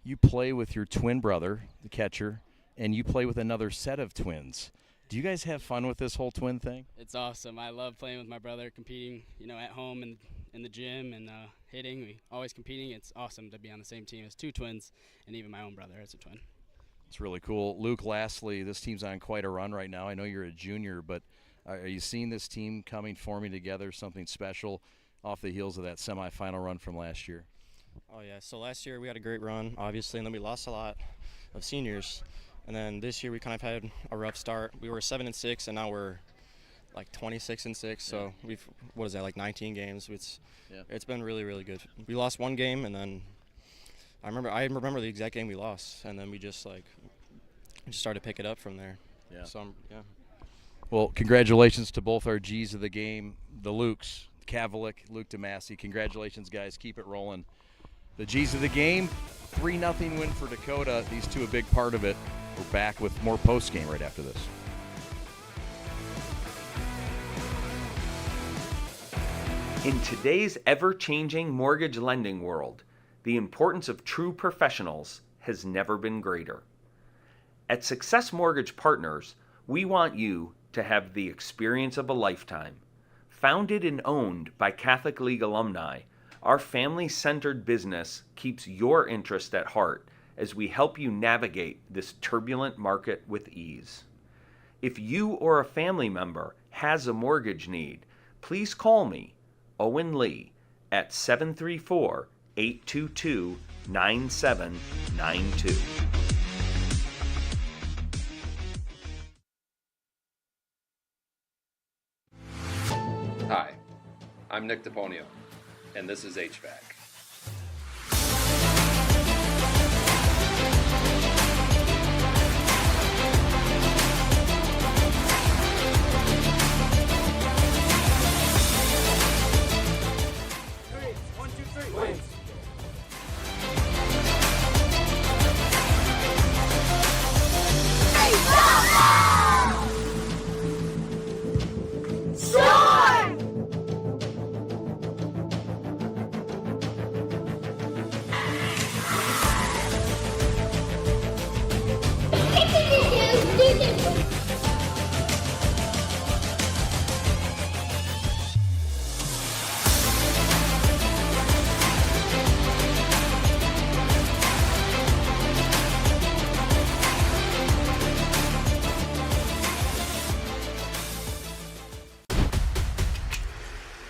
You play with your twin brother, the catcher, and you play with another set of twins. Do you guys have fun with this whole twin thing? It's awesome. I love playing with my brother, competing, at home and in the gym and hitting. We always competing. It's awesome to be on the same team as 2 twins, and even my own brother as a twin. It's really cool. Luke, lastly, this team's on quite a run right now. I know you're a junior, but are you seeing this team forming together, something special off the heels of that semifinal run from last year? Oh, yeah. So last year we had a great run, obviously, and then we lost a lot of seniors. And then this year we kind of had a rough start. We were 7-6, and now we're like 26-6. So we've 19 games. It's been really, really good. We lost 1 game, and then I remember the exact game we lost, and then we just started to pick it up from there. Yeah. So Well, congratulations to both our G's of the game, the Lukes, Kavalik, Luke DeMasi. Congratulations, guys. Keep it rolling. The G's of the game, 3-0 win for Dakota. These two a big part of it. We're back with more post-game right after this. In today's ever-changing mortgage lending world, the importance of true professionals has never been greater. At Success Mortgage Partners, we want you to have the experience of a lifetime. Founded and owned by Catholic League alumni, our family-centered business keeps your interest at heart as we help you navigate this turbulent market with ease. If you or a family member has a mortgage need, please call me, Owen Lee, at 734-822-9792. Hi, I'm Nick DePonio, and this is HVAC.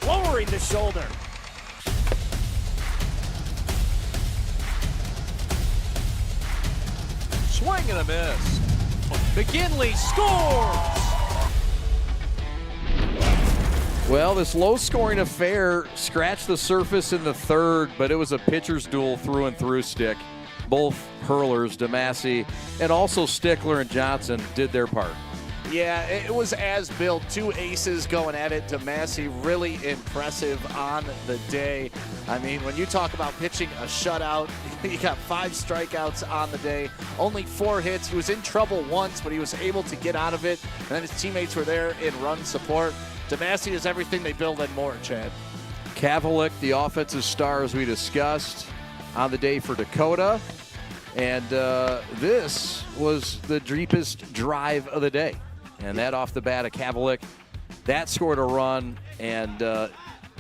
Lowering the shoulder. Swing and a miss. McKinley scores! Well, this low-scoring affair scratched the surface in the third, but it was a pitcher's duel through and through, Stick. Both hurlers, DeMassey, and also Stickler and Johnson did their part. Yeah, it was as built. Two aces going at it. DeMassey really impressive on the day. I mean, when you talk about pitching a shutout, he got 5 strikeouts on the day, only 4 hits. He was in trouble once, but he was able to get out of it. And then his teammates were there in run support. DeMassey is everything they build and more, Chad. Kavalik, the offensive star, as we discussed, on the day for Dakota. And this was the deepest drive of the day. And that off the bat of Kavalik, that scored a run, and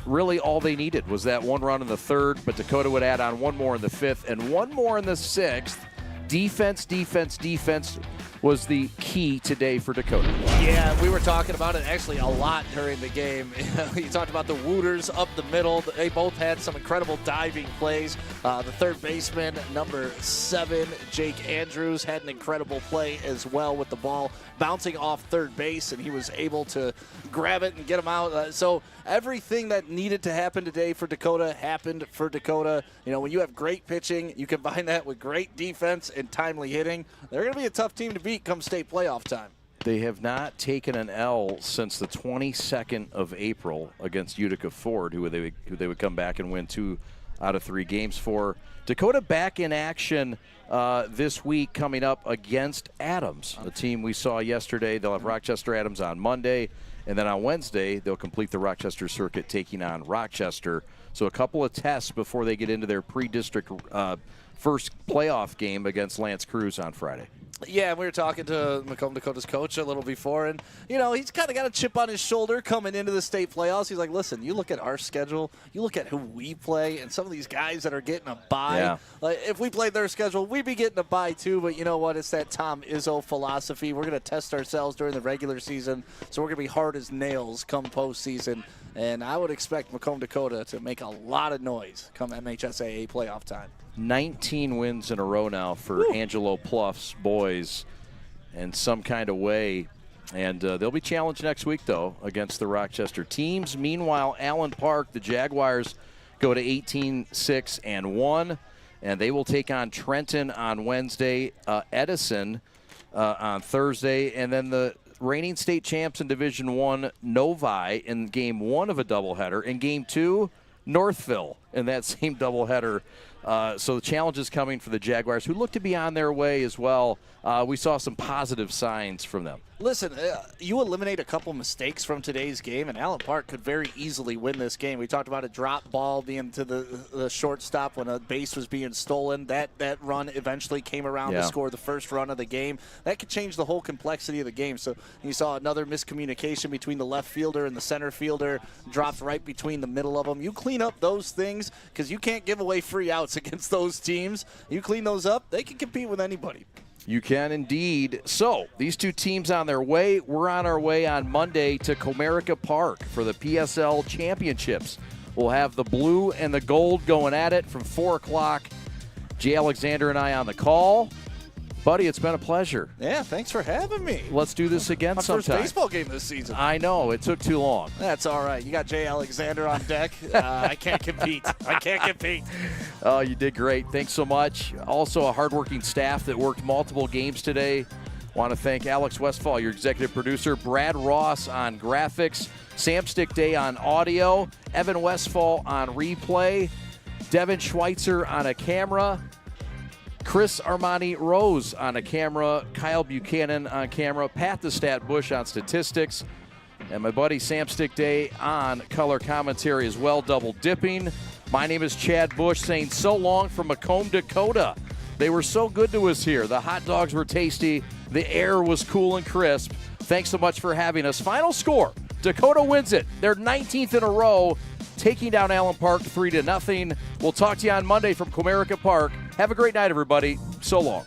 really all they needed was that one run in the third, but Dakota would add on one more in the fifth and one more in the sixth. Defense, defense, defense was the key today for Dakota. Yeah, we were talking about it actually a lot during the game. You talked about the Wooters up the middle. They both had some incredible diving plays. The third baseman, number 7, Jake Andrews, had an incredible play as well with the ball bouncing off third base, and he was able to grab it and get him out. So everything that needed to happen today for Dakota happened for Dakota. You know, when you have great pitching, you combine that with great defense and timely hitting, they're going to be a tough team to beat come state playoff time. They have not taken an L since the 22nd of April against Utica Ford, who they would come back and win 2 out of 3 games for. Dakota back in action this week coming up against Adams, a team we saw yesterday. They'll have Rochester Adams on Monday, and then on Wednesday they'll complete the Rochester circuit taking on Rochester. So a couple of tests before they get into their pre-district first playoff game against Lance Cruz on Friday. Yeah, we were talking to Macomb Dakota's coach a little before, and, you know, he's kind of got a chip on his shoulder coming into the state playoffs. He's like, listen, you look at our schedule, you look at who we play, and some of these guys that are getting a bye. Yeah. Like, if we played their schedule, we'd be getting a bye too, but you know what? It's that Tom Izzo philosophy. We're going to test ourselves during the regular season, so we're going to be hard as nails come postseason, and I would expect Macomb Dakota to make a lot of noise come MHSAA playoff time. 19 wins in a row now for Angelo Pluff's boys in some kind of way. And they'll be challenged next week, though, against the Rochester teams. Meanwhile, Allen Park, the Jaguars, go to 18-6-1, and they will take on Trenton on Wednesday, Edison on Thursday, and then the reigning state champs in Division I, Novi, in Game 1 of a doubleheader. In Game 2, Northville in that same doubleheader. So the challenge is coming for the Jaguars, who look to be on their way as well. We saw some positive signs from them. Listen, you eliminate a couple mistakes from today's game, and Allen Park could very easily win this game. We talked about a drop ball being to the shortstop when a base was being stolen. That run eventually came around to score the first run of the game. That could change the whole complexity of the game. So you saw another miscommunication between the left fielder and the center fielder, dropped right between the middle of them. You clean up those things because you can't give away free outs against those teams. You clean those up, they can compete with anybody. You can indeed. So these two teams on their way. We're on our way on Monday to Comerica Park for the PSL Championships. We'll have the blue and the gold going at it from 4 o'clock. Jay Alexander and I on the call. Buddy, it's been a pleasure. Yeah, thanks for having me. Let's do this again sometime. My first baseball game this season. I know. It took too long. That's all right. You got Jay Alexander on deck. I can't compete. I can't compete. Oh, you did great. Thanks so much. Also, a hardworking staff that worked multiple games today. Want to thank Alex Westfall, your executive producer, Brad Ross on graphics, Sam Stick Day on audio, Evan Westfall on replay, Devin Schweitzer on a camera, Chris Armani Rose on a camera, Kyle Buchanan on camera, Pat the Stat Bush on statistics, and my buddy Sam Stick Day on color commentary as well, double dipping. My name is Chad Bush saying so long from Macomb, Dakota. They were so good to us here. The hot dogs were tasty. The air was cool and crisp. Thanks so much for having us. Final score, Dakota wins it. They're 19th in a row, taking down Allen Park 3-0. We'll talk to you on Monday from Comerica Park. Have a great night, everybody. So long.